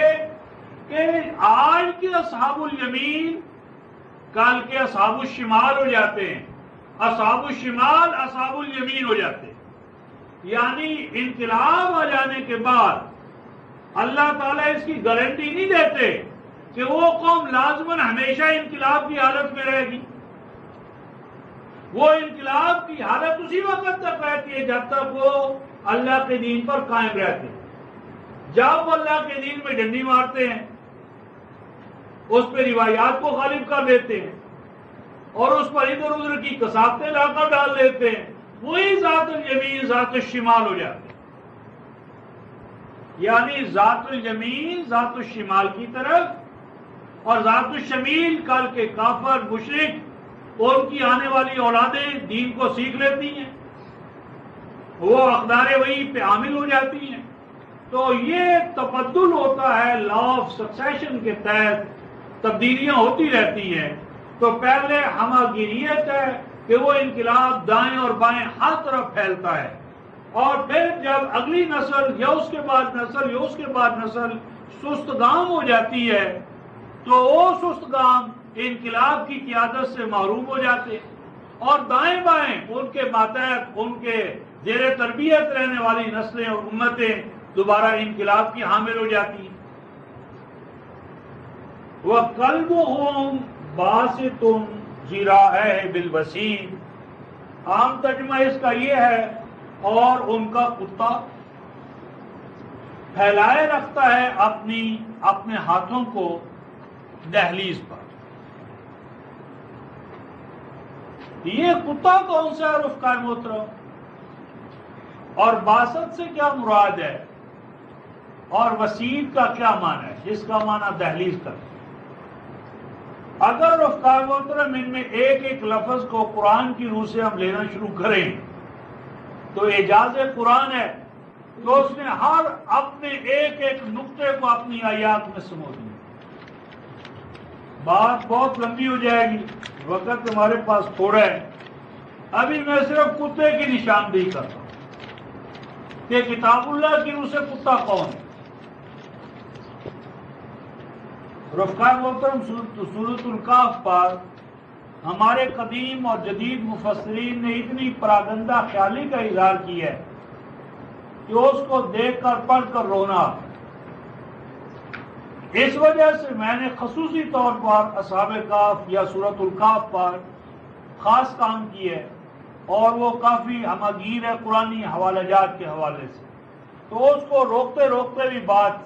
Speaker 1: کہ آج کے اصحاب الیمین کل کے اصحاب الشمال ہو جاتے ہیں، اصحاب الشمال اصحاب الیمین ہو جاتے ہیں۔ یعنی انقلاب آ جانے کے بعد اللہ تعالیٰ اس کی گارنٹی نہیں دیتے کہ وہ قوم لازماً ہمیشہ انقلاب کی حالت میں رہے گی۔ وہ انقلاب کی حالت اسی وقت تک رہتی ہے جب تک وہ اللہ کے دین پر قائم رہتے ہیں۔ جب وہ اللہ کے دین میں ڈنڈی مارتے ہیں، اس پہ روایات کو غالب کر دیتے ہیں، اور اس پر ادھر ادھر کی کثافتیں لا کر ڈال دیتے ہیں، وہی ذات الیمین ذات الشمال ہو جاتے ہیں۔ یعنی ذات الیمین ذات الشمال کی طرف، اور ذات الشمیل کل کے کافر مشرک ان کی آنے والی اولادیں دین کو سیکھ لیتی ہیں، وہ اقدار وہی پہ عامل ہو جاتی ہیں. تو یہ تبدل ہوتا ہے لا آف سکسیشن کے تحت، تبدیلیاں ہوتی رہتی ہیں. تو پہلے ہماگیریت ہے کہ وہ انقلاب دائیں اور بائیں ہر طرف پھیلتا ہے، اور پھر جب اگلی نسل یا اس کے بعد نسل یا اس کے بعد نسل سست گام ہو جاتی ہے تو وہ سست گام انقلاب کی قیادت سے محروم ہو جاتے، اور دائیں بائیں ان کے ماتحت ان کے زیر تربیت رہنے والی نسلیں اور امتیں دوبارہ انقلاب کی حامل ہو جاتی ہیں. وَقَلْبُهُمْ بَاسِطٌ ذِرَاعَیْهِ بِالْوَسِیدِ، عام ترجمہ اس کا یہ ہے، اور ان کا کتا پھیلائے رکھتا ہے اپنے ہاتھوں کو دہلیز پر. یہ کتا کون سا ہے رفقاء محترم؟ اور باسط سے کیا مراد ہے، اور وسیط کا کیا معنی ہے، جس کا معنی دہلیز کا؟ اگر رفقاء محترم ان میں ایک ایک لفظ کو قرآن کی روح سے ہم لینا شروع کریں تو اعجاز قرآن ہے، تو اس نے ہر اپنے ایک ایک نقطے کو اپنی آیات میں سمو دیا. بات بہت لمبی ہو جائے گی، وقت ہمارے پاس تھوڑا ہے. ابھی میں صرف کتے کی نشاندہی کرتا ہوں کہ کتاب اللہ کی روح سے کتا کون ہے. رفقاء محترم، سورۃ الکہف پر ہمارے قدیم اور جدید مفسرین نے اتنی پراگندہ خیالی کا اظہار کیا ہے کہ اس کو دیکھ کر پڑھ کر رونا. اس وجہ سے میں نے خصوصی طور پر اصحاب کہف یا سورۃ الکہف پر خاص کام کی ہے، اور وہ کافی ہماگیر ہے قرآنی حوالہ جات کے حوالے سے. تو اس کو روکتے روکتے بھی بات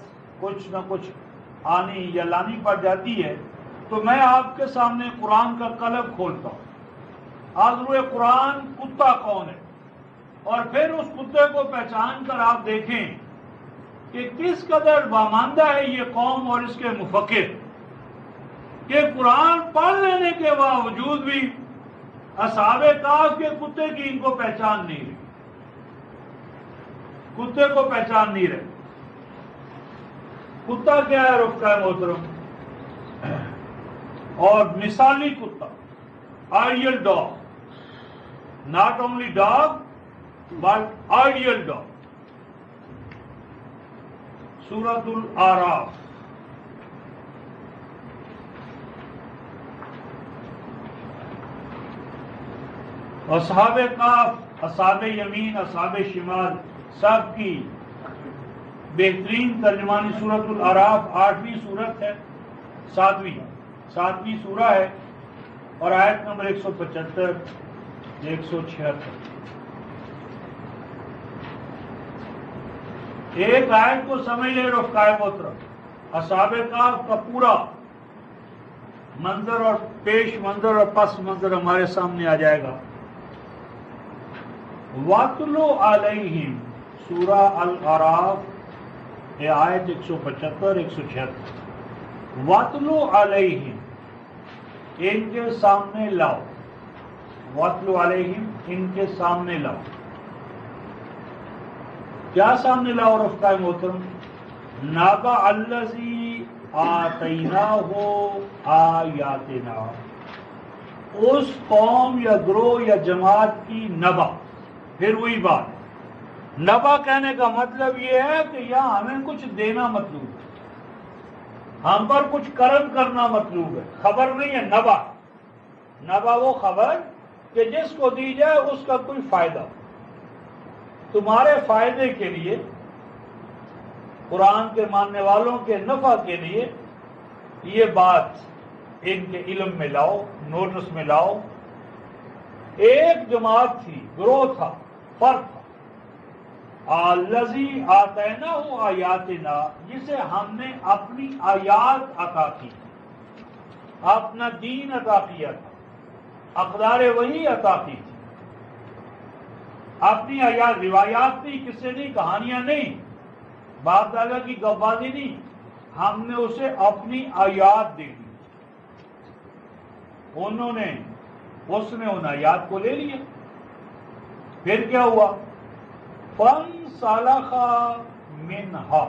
Speaker 1: کچھ نہ کچھ آنی یا لانی پڑ جاتی ہے. تو میں آپ کے سامنے قرآن کا قلب کھولتا ہوں. آذروئے قرآن کتا کون ہے، اور پھر اس کتے کو پہچان کر آپ دیکھیں کہ کس قدر باماندہ ہے یہ قوم اور اس کے مفکر، کہ قرآن پڑھ لینے کے باوجود بھی اصحاب کہف کے کتے کی ان کو پہچان نہیں رہی، کتے کو پہچان نہیں رہے. کتا کیا ہے رفقاء محترم؟ اور مثالی کتا، ideal dog, not only dog but ideal dog. سورۃ الاعراف اصحاب کہف، اصحاب یمین، اصحاب شمال، سب کی بہترین ترجمانی سورۃ الاعراف 8ویں سورت ہے، 7ویں سورہ ہے، اور آیت نمبر 175 176. ایک آیت کو سمجھ لے رفقاء محترم، اصحاب کہف کا پورا منظر اور پیش منظر اور پس منظر ہمارے سامنے آ جائے گا. وَاتْلُ عَلَيْهِمْ سورہ الاعراف آیت 175 176. وَاتْلُ عَلَيْهِمْ ان کے سامنے لاؤ، وَاتْلُ عَلَيْهِمْ ان کے سامنے لاؤ. کیا سامنے لاؤ رفقاء محترم؟ نَبَأَ الَّذِي آتَيْنَاهُ آیَاتِنَا، اس قوم یا گروہ یا جماعت کی نبا. پھر وہی بات، نبا کہنے کا مطلب یہ ہے کہ یہاں ہمیں کچھ دینا مطلوب ہے، ہم پر کچھ کرم کرنا مطلوب ہے، خبر نہیں ہے. نبا، نبا وہ خبر کہ جس کو دی جائے اس کا کوئی فائدہ ہو، تمہارے فائدے کے لیے، قرآن کے ماننے والوں کے نفع کے لیے یہ بات ان کے علم میں لاؤ، نوٹس میں لاؤ. ایک جماعت تھی، گروہ تھا، فرق تھا، الذی آتیناہ آیاتنا، جسے ہم نے اپنی آیات عطا کی، اپنا دین عطا کیا تھا، اقدار وحی عطا کی تھی. اپنی آیات، روایات نہیں، قصے نہیں، کہانیاں نہیں، باپ دادا کی گپبازی نہیں، ہم نے اسے اپنی آیات دے دی. اس نے ان آیات کو لے لیا. پھر کیا ہوا؟ فانسلخ منہا،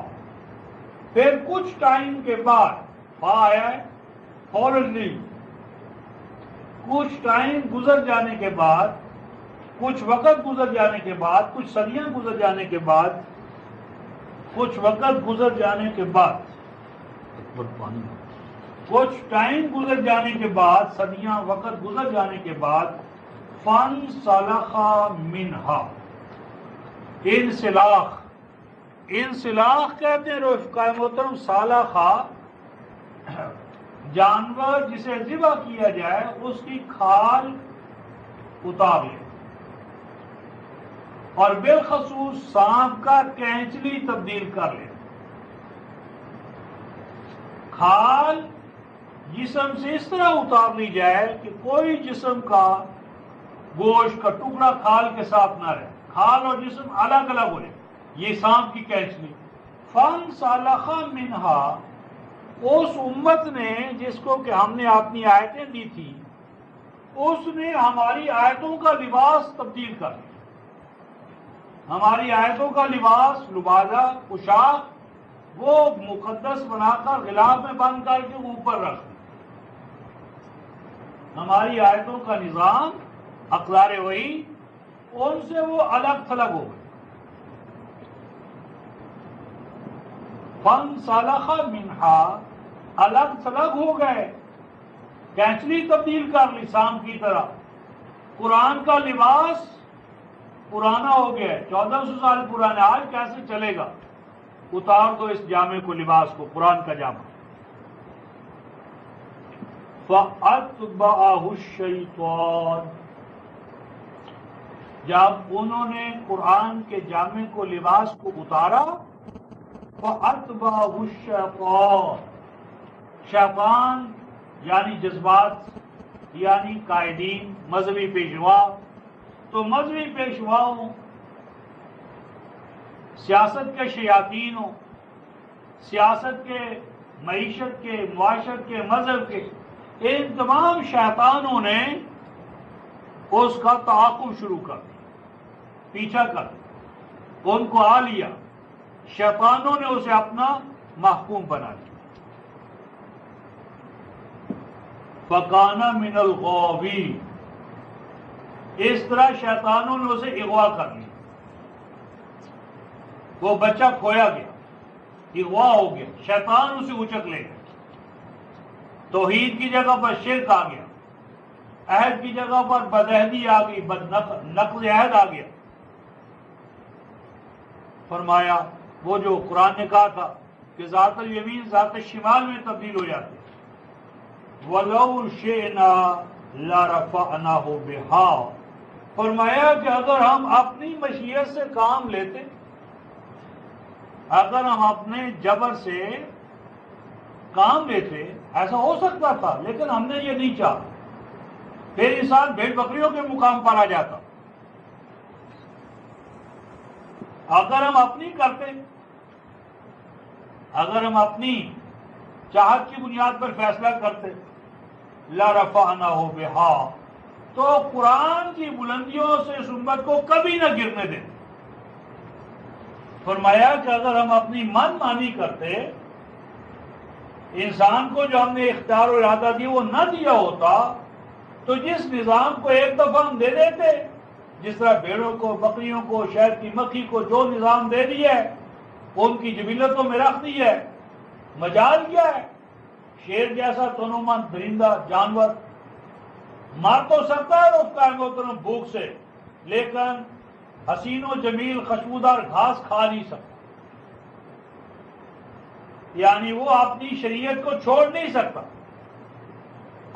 Speaker 1: پھر کچھ ٹائم کے بعد، فا آیا ہے فوراً، کچھ ٹائم گزر جانے کے بعد، کچھ وقت گزر جانے کے بعد، کچھ صدیاں گزر جانے کے بعد، کچھ وقت گزر جانے کے بعد، کچھ ٹائم گزر جانے کے بعد، صدیاں وقت گزر جانے کے بعد، فانسلخ منہا، انسلاخ، انسلاخ کہتے ہیں رفقائے محترم، سالخا جانور جسے ذبح کیا جائے اس کی کھال اتار لے، اور بالخصوص سانپ کا کینچلی تبدیل کر لے۔ کھال جسم سے اس طرح اتار لی جائے کہ کوئی جسم کا گوشت کا ٹکڑا کھال کے ساتھ نہ رہے، کھال اور جسم الگ الگ ہو جائے، یہ سانپ کی کینچلی۔ فانسلخ منہا، اس امت نے جس کو کہ ہم نے اپنی آیتیں دی تھی، اس نے ہماری آیتوں کا لباس تبدیل کر دیا، ہماری آیتوں کا لباس، لبادہ، پوشاک، وہ مقدس بنا کر غلاف میں بند کر کے اوپر رکھ دیا۔ ہماری آیتوں کا نظام، اقدار وحی، ان سے وہ الگ تھلگ ہو گئے۔ فانسلخ منہا، الگ تھلگ ہو گئے، کینچلی تبدیل کر لی سانپ کی طرح۔ قرآن کا لباس پرانا ہو گیا، 1400 سال پرانا، آج کیسے چلے گا؟ اتار دو اس جامے کو، لباس کو، قرآن کا جامہ۔ فَأَتْبَعَهُ الشَّيْطَانُ، جب انہوں نے قرآن کے جامے کو، لباس کو اتارا، فَأَتْبَعَهُ الشَّيْطَانُ، شیطان یعنی جذبات، یعنی قائدین، مذہبی پیشوا، تو مذہبی پیشواؤں، سیاست کے شیاطین ہوں، سیاست کے، معیشت کے، معاشرت کے، مذہب کے، ان تمام شیطانوں نے اس کا تعاقب شروع کر دیا، پیچھا کر دیا، ان کو آ لیا، شیطانوں نے اسے اپنا محکوم بنا لیا۔ فَكَانَ مِنَ الْغَاوِينَ، اس طرح شیطانوں نے اسے اغوا کر لیا، وہ بچہ کھویا گیا، اغوا ہو گیا، شیطان اسے اچک لے گیا، توحید کی جگہ پر شرک آ گیا، عہد کی جگہ پر بدعہدی آ گئی، نقض عہد آ گیا۔ فرمایا وہ جو قرآن نے کہا تھا کہ ذات الیمین ذات الشمال میں تبدیل ہو جاتے، وَلَوْ شِئْنَا لَرَفَعْنَاهُ بِهَا، فرمایا کہ اگر ہم اپنی مشیت سے کام لیتے، اگر ہم اپنے جبر سے کام لیتے، ایسا ہو سکتا تھا، لیکن ہم نے یہ نہیں چاہا، پھر انسان بھیڑ بکریوں کے مقام پر آ جاتا۔ اگر ہم اپنی کرتے، اگر ہم اپنی چاہت کی بنیاد پر فیصلہ کرتے، لَرَفَعْنَاهُ بِهَا، تو قرآن کی بلندیوں سے اس امت کو کبھی نہ گرنے دیتے۔ فرمایا کہ اگر ہم اپنی من مانی کرتے، انسان کو جو ہم نے اختیار و ارادہ دی وہ نہ دیا ہوتا، تو جس نظام کو ایک دفعہ ہم دے دیتے، جس طرح بھیڑوں کو، بکریوں کو، شہد کی مکھی کو جو نظام دے دیا ہے، ان کی جبلتوں میں رکھ دی ہے، مجال کیا ہے؟ شیر جیسا تنومند درندہ جانور مر تو سکتا ہے رفتہ محترم بھوک سے، لیکن حسین و جمیل خوشبودار گھاس کھا نہیں سکتا، یعنی وہ اپنی شریعت کو چھوڑ نہیں سکتا۔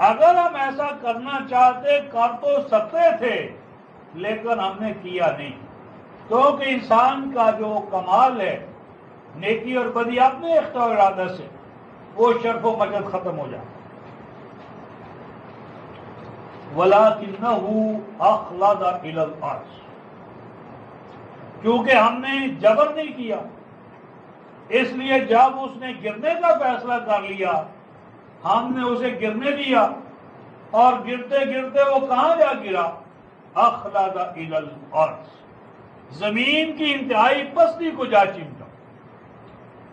Speaker 1: اگر ہم ایسا کرنا چاہتے کر تو سکتے تھے، لیکن ہم نے کیا نہیں، کیونکہ انسان کا جو کمال ہے نیکی اور بدی اپنے اختیار و ارادہ سے، وہ شرف و مجد ختم ہو جاتا۔ وَلَكِنَّهُ أَخْلَدَ إِلَى الْأَرْضِ، کیونکہ ہم نے جبر نہیں کیا، اس لیے جب اس نے گرنے کا فیصلہ کر لیا، ہم نے اسے گرنے دیا، اور گرتے گرتے وہ کہاں جا گرا؟ أَخْلَدَ إِلَى الْأَرْضِ، زمین کی انتہائی پستی کو جا چمٹا.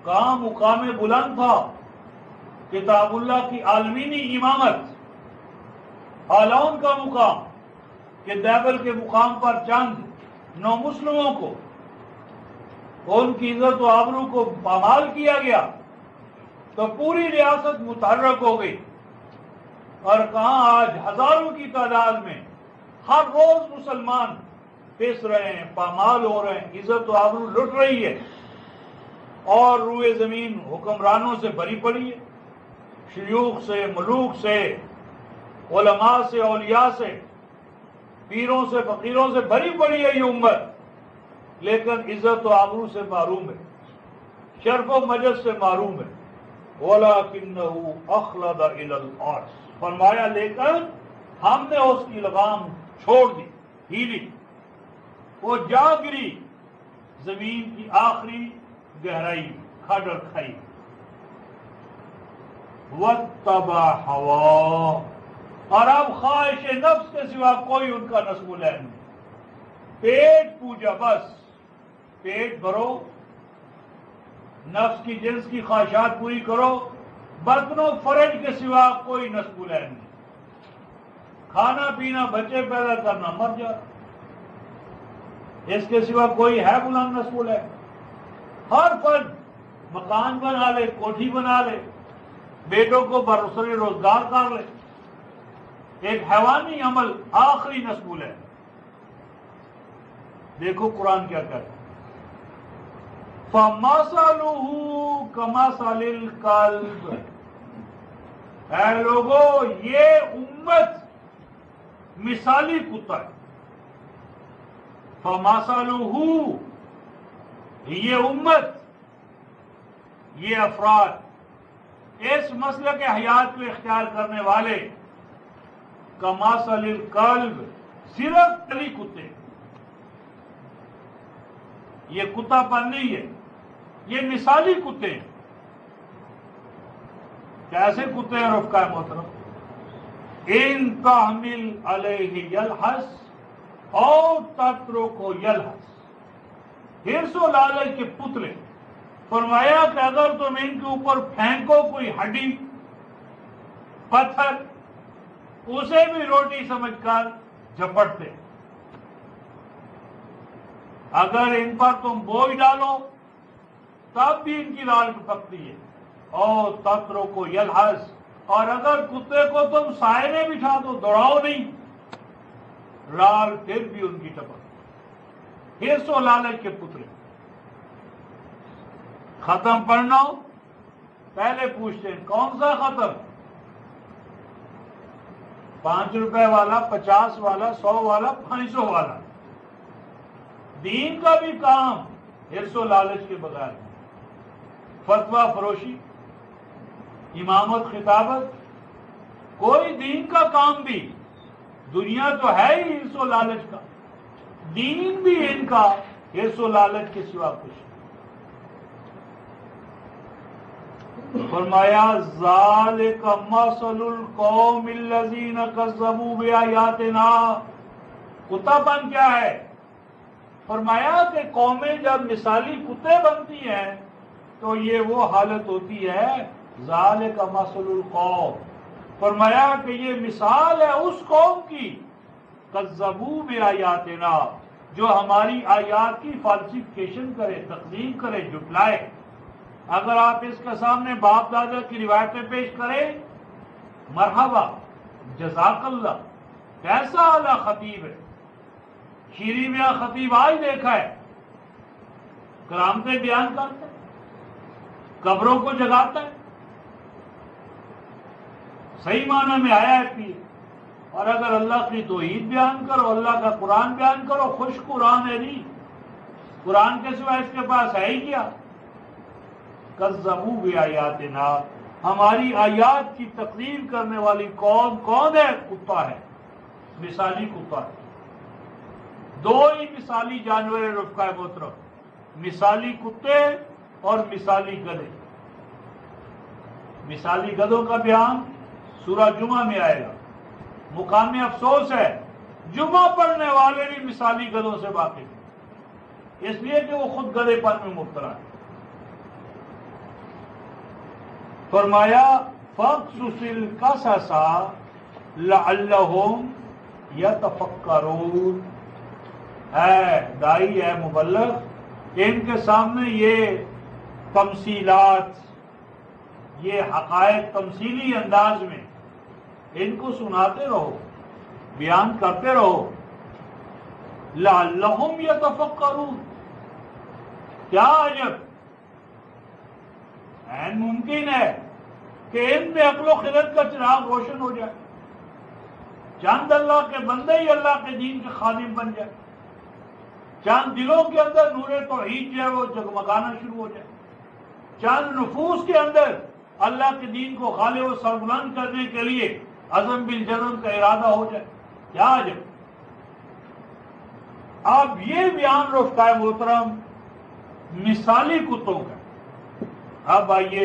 Speaker 1: کہاں مقام بلند تھا کتاب اللہ کی عالمینی امامت، اعلون کا مقام کہ دیبل کے مقام پر چند نو مسلموں کو ان کی عزت و آبرو کو پامال کیا گیا تو پوری ریاست متحرک ہو گئی. اور کہاں آج ہزاروں کی تعداد میں ہر روز مسلمان پس رہے ہیں، پامال ہو رہے ہیں، عزت و آبرو لٹ رہی ہے، اور روئے زمین حکمرانوں سے بھری پڑی ہے، شیوخ سے، ملوک سے، علماء سے، اولیاء سے، پیروں سے، فقیروں سے بھری پڑی ہے یہ امت، لیکن عزت و آبرو سے محروم ہے، شرف و مجد سے محروم ہے. وَلَكِنَّهُ أَخْلَدَ إِلَى الْأَرْضِ، فرمایا لیکن ہم نے اس کی لگام چھوڑ دی، ہیلی، وہ جا گری زمین کی آخری گہرائی، کھڈ اور کھائی. وَاتَّبَعَ هَوَاهُ، اور اب خواہش نفس کے سوا کوئی ان کا نصب العین نہیں. پیٹ پوجا، بس پیٹ بھرو، نفس کی جنس کی خواہشات پوری کرو، بطن و فرج کے سوا کوئی نصب العین نہیں. کھانا پینا، بچے پیدا کرنا، مر جا، اس کے سوا کوئی ہے بلند نصب العین؟ ہر فرد مکان بنا لے، کوٹھی بنا لے، بیٹوں کو برسر روزگار کر لے، ایک حیوانی عمل آخری نصب العین. دیکھو قرآن کیا کہتا ہے، فَمَثَلُهُ كَمَثَلِ الْكَلْبِ، اے لوگو یہ امت مثالی کتا ہے. فَمَثَلُهُ، یہ امت، یہ افراد، اس مسلک حیات کو اختیار کرنے والے، کمثل الکلب، صرف کلی کتے. یہ کتا پن نہیں ہے، یہ مثالی کتے ہیں. کیسے کتے ہیں رفقا محترم؟ ان تحمل علیہ یلحس او تترکہ یلحس، حرص و لالچ کے پتلے. فرمایا کہ اگر تم ان کے اوپر پھینکو کوئی ہڈی، پتھر، اسے بھی روٹی سمجھ کر جھپٹتے. اگر ان پر تم بوجھ ڈالو تب بھی ان کی لال پکتی ہے. اور تترکہ یلحس، اور اگر کتے کو تم سائے میں بٹھا دو، دوڑاؤ نہیں، لال پھر بھی ان کی ٹپک. حرص و لالچ کے پتلے. ختم پڑھنا ہو پہلے پوچھتے ہیں کون سا ختم؟ 5 روپے والا، 50 والا، 100 والا، 500 والا؟ دین کا بھی کام حرص و لالچ کے بغیر. فتویٰ فروشی، امامت، خطابت، کوئی دین کا کام بھی، دنیا تو ہے ہی حرص و لالچ کا، دین بھی ان کا حرص و لالچ کے سوا کچھ. فرمایا ذالک مثل القوم الذین کذبوا بآیاتنا. کتا پن کیا ہے؟ فرمایا کہ قومیں جب مثالی کتے بنتی ہیں تو یہ وہ حالت ہوتی ہے. ذالک مثل القوم، فرمایا کہ یہ مثال ہے اس قوم کی، کذبوا بآیاتنا، جو ہماری آیات کی فالسیفیکیشن کرے، تکذیب کرے، جھٹلائے. اگر آپ اس کے سامنے باپ دادا کی روایتیں پیش کریں، مرحبا، جزاک اللہ، کیسا اعلیٰ خطیب ہے. شیریں میاں خطیب آج دیکھا ہے، کرامتیں بیان کرتا ہے، قبروں کو جگاتا ہے، صحیح معنی میں آیا ہے پیر. اور اگر اللہ کی توحید بیان کرو، اللہ کا قرآن بیان کرو، خوش قرآن ہے نہیں، قرآن کے سوا اس کے پاس ہے ہی کیا. کذبوا بآیاتنا، ہماری آیات کی تکذیب کرنے والی قوم کون ہے؟ کتا ہے، مثالی کتا ہے. دو ہی مثالی جانور رفقا محترم، مثالی کتے اور مثالی گدھے. مثالی گدھوں کا بیان سورہ جمعہ میں آئے گا. مقام افسوس ہے جمعہ پڑھنے والے بھی مثالی گدھوں سے واقف ہیں. اس لیے کہ وہ خود گدھے پن میں مبتلا ہے۔ فرمایا فَاقْصُصِ الْقَصَصَ لَعَلَّهُمْ يَتَفَكَّرُونَ۔ ہے دائی ہے مبلغ، ان کے سامنے یہ تمثیلات، یہ حقائق تمثیلی انداز میں ان کو سناتے رہو، بیان کرتے رہو۔ لَعَلَّهُمْ يَتَفَكَّرُونَ، کیا عجب، عین ممکن ہے کہ ان میں عقل و خرد کا چراغ روشن ہو جائے، چند اللہ کے بندے ہی اللہ کے دین کے خادم بن جائے، چند دلوں کے اندر نور توحید جو ہے وہ جگمگانا شروع ہو جائے، چند نفوس کے اندر اللہ کے دین کو غالب و سربلند کرنے کے لیے عزم بالجزم کا ارادہ ہو جائے، کیا عجب۔ اب یہ بیان رفقائے محترم مثالی کتوں کا۔ اب آئیے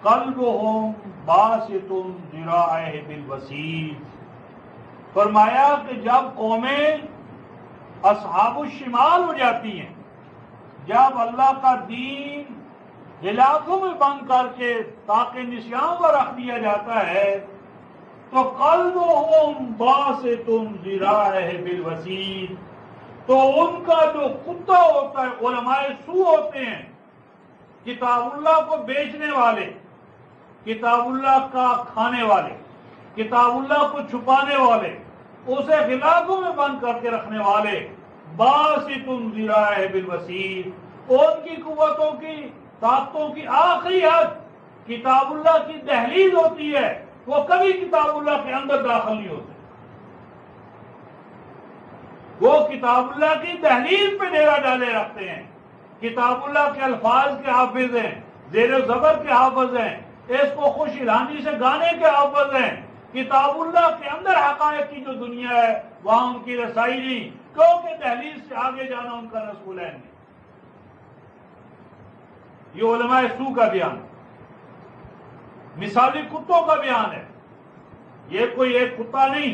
Speaker 1: قلبہم باسط ذراعیہ بالوسیط، فرمایا کہ جب قومیں اصحاب الشمال ہو جاتی ہیں، جب اللہ کا دین علاقوں میں بند کر کے تاکہ نشان پر رکھ دیا جاتا ہے، تو قلبہم باسط ذراعیہ بالوسیط، تو ان کا جو کتا ہوتا ہے، علماء سو ہوتے ہیں، کتاب اللہ کو بیچنے والے، کتاب اللہ کا کھانے والے، کتاب اللہ کو چھپانے والے، اسے غلاظوں میں بند کر کے رکھنے والے، باسط ذراعیہ بالوسیط، ان کی قوتوں کی طاقتوں کی آخری حد کتاب اللہ کی دہلیز ہوتی ہے، وہ کبھی کتاب اللہ کے اندر داخل نہیں ہوتے، وہ کتاب اللہ کی دہلیز پہ ڈیرا ڈالے رکھتے ہیں، کتاب اللہ کے الفاظ کے حافظ ہیں، زیر و زبر کے حافظ ہیں، اس کو خوش الحانی سے گانے کے حافظ ہیں، کتاب اللہ کے اندر حقائق کی جو دنیا ہے وہاں ان کی رسائی نہیں، کیونکہ دہلیز سے آگے جانا ان کا رسول ہے نہیں۔ یہ علماء سو کا بیان، مثالی کتوں کا بیان ہے، یہ کوئی ایک کتا نہیں،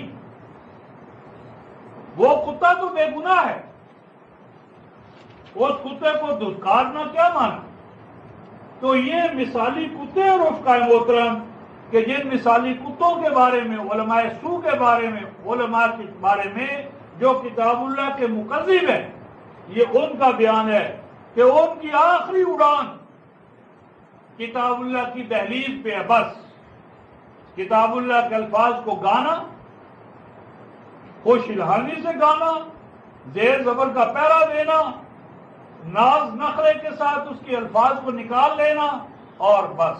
Speaker 1: وہ کتا تو بے گناہ ہے، اس کتے کو دھتکارنا کیا مانا؟ تو یہ مثالی کتے اور رفقائے محترم کہ جن مثالی کتوں کے بارے میں، علماء سو کے بارے میں، علماء کے بارے میں جو کتاب اللہ کے مکذب ہیں، یہ ان کا بیان ہے کہ ان کی آخری اڑان کتاب اللہ کی دہلیز پہ ہے، بس کتاب اللہ کے الفاظ کو گانا، خوش الحانی سے گانا، زیر زبر کا پیرا دینا، ناز نخرے کے ساتھ اس کے الفاظ کو نکال لینا، اور بس۔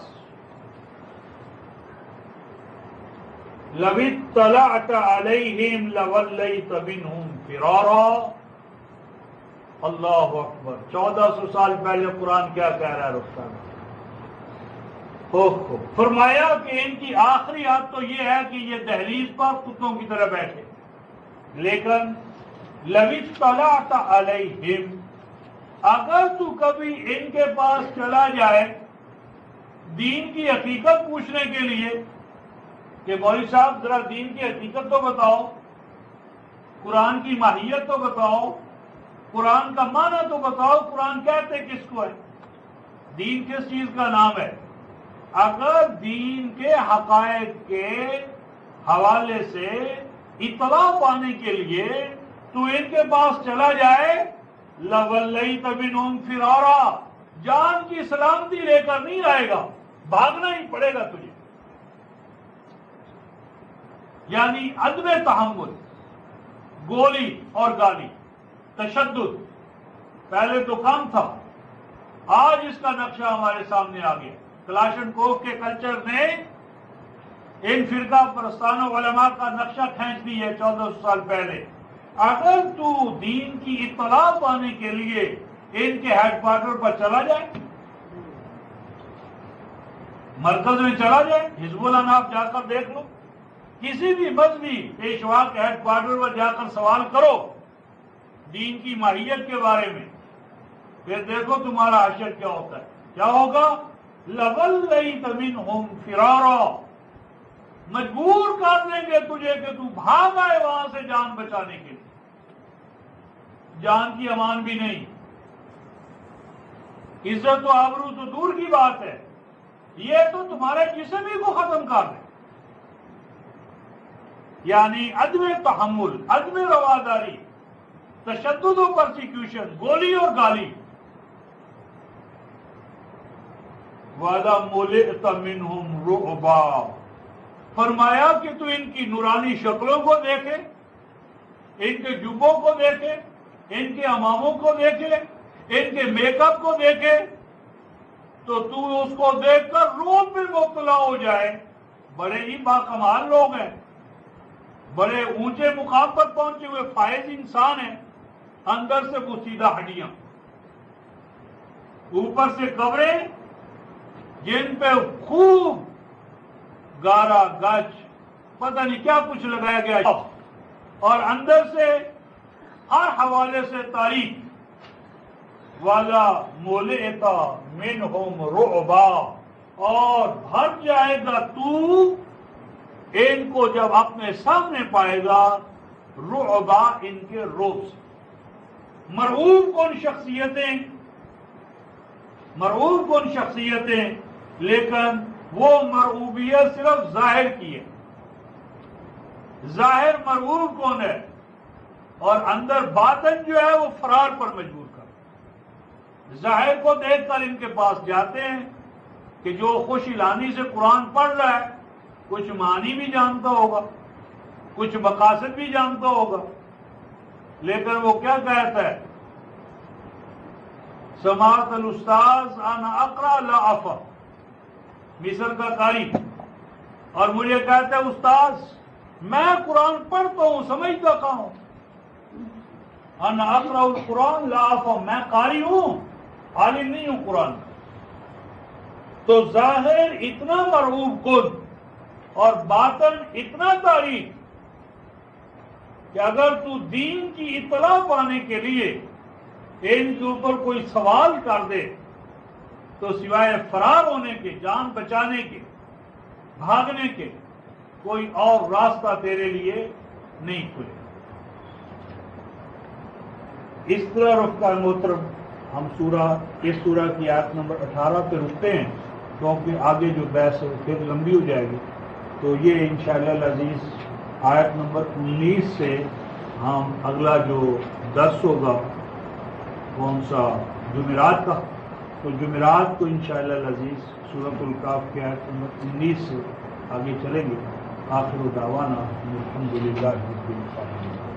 Speaker 1: لَوِ اطَّلَعْتَ عَلَيْهِمْ لَوَلَّيْتَ مِنْهُمْ فِرَارًا۔ اللہ اکبر، 1400 سال پہلے قرآن کیا کہہ رہا ہے رخصان؟ فرمایا کہ ان کی آخری حد تو یہ ہے کہ یہ دہلیز پر کتوں کی طرح بیٹھے، لیکن لَوِ اطَّلَعْتَ عَلَيْهِمْ، اگر تو کبھی ان کے پاس چلا جائے دین کی حقیقت پوچھنے کے لیے کہ مولوی صاحب ذرا دین کی حقیقت تو بتاؤ، قرآن کی ماہیت تو بتاؤ، قرآن کا معنی تو بتاؤ، قرآن کہتے کس کو ہے، دین کس چیز کا نام ہے، اگر دین کے حقائق کے حوالے سے اطلاع پانے کے لیے تو ان کے پاس چلا جائے، لَوَلَّيْتَ مِنْهُمْ فِرَارًا، جان کی سلامتی لے کر نہیں آئے گا، بھاگنا ہی پڑے گا تجھے، یعنی عدم تحمل، گولی اور گالی، تشدد پہلے تو کم تھا، آج اس کا نقشہ ہمارے سامنے آ گیا۔ کلاشن کوف کے کلچر نے ان فرقہ پرستانہ علماء کا نقشہ کھینچ دی ہے 1400 سال پہلے۔ اگر تو دین کی اطلاع پانے کے لیے ان کے ہیڈ کوارٹر پر چلا جائے، مرکز میں چلا جائے، حزب اللہ آپ جا کر دیکھ لو، کسی بھی مذہبی پیشوا کے ہیڈ کوارٹر پر جا کر سوال کرو دین کی ماہیت کے بارے میں، پھر دیکھو تمہارا حشر کیا ہوتا ہے، کیا ہوگا؟ لَوَلَّيْتَ مِنْهُمْ فِرَارًا، مجبور کر دیں گے تجھے کہ تو بھاگ آئے وہاں سے جان بچانے کے لیے، جان کی امان بھی نہیں، عزت و آبرو تو دور کی بات ہے، یہ تو تمہارے جسم ہی کو ختم کر دے. یعنی عدم تحمل، عدم رواداری، تشدد و پرسیکیوشن، گولی اور گالی. وَإِذَا مُلِئْتَ مِنْهُمْ رُعْبًا، فرمایا کہ تو ان کی نورانی شکلوں کو دیکھے، ان کے جبوں کو دیکھے، ان کے اماموں کو دیکھے، ان کے میک اپ کو دیکھے، تو اس کو دیکھ کر روب میں مبتلا ہو جائے. بڑے ہی باکمال لوگ ہیں، بڑے اونچے مقام پر پہنچے ہوئے فائز انسان ہیں، اندر سے بوسیدہ ہڈیاں، اوپر سے قبریں جن پہ خوب گارا گچ پتہ نہیں کیا کچھ لگایا گیا، اور اندر سے ہر حوالے سے تاریخ. والا مولئتا منہم رعبا، اور بھر جائے گا تو ان کو جب اپنے سامنے پائے گا رعبا، ان کے روب سے. مرعوب کن شخصیتیں، مرعوب کن شخصیتیں، لیکن وہ مرعوبیت صرف ظاہر کی ہے. ظاہر مرعوب کون ہے، اور اندر باطن جو ہے وہ فرار پر مجبور کر. ظاہر کو دیکھ کر ان کے پاس جاتے ہیں کہ جو خوش اعلانی سے قرآن پڑھ رہا ہے کچھ معنی بھی جانتا ہوگا، کچھ مقاصد بھی جانتا ہوگا، لیکن وہ کیا کہتا ہے؟ سماعت الاستاذ انا اقرا لا افا، مصر کا قاری، اور مجھے کہتا ہے استاذ میں قرآن پڑھتا ہوں سمجھتا کہاں ہوں. انا اقرا القرآن لا افا، میں قاری ہوں عالم نہیں ہوں قرآن. تو ظاہر اتنا مرعوب کن اور باطن اتنا تاریخ کہ اگر تو دین کی اطلاع پانے کے لیے ان کے اوپر کوئی سوال کر دے تو سوائے فرار ہونے کے، جان بچانے کے، بھاگنے کے، کوئی اور راستہ تیرے لیے نہیں کھلے. اس طرح رفتہ محترم ہم اس سورہ کی آیت نمبر 18 پہ رکتے ہیں، کیونکہ آگے جو بحث ہے پھر لمبی ہو جائے گی. تو یہ انشاءاللہ العزیز آیت نمبر 19 سے ہم اگلا جو درس ہوگا کون سا؟ جمعرات کا. تو جمعرات کو انشاءاللہ العزیز سورۃ الکاف کی آیت نمبر 19 سے آگے چلیں گے. آخر دعوانا الحمدللہ رب العالمین.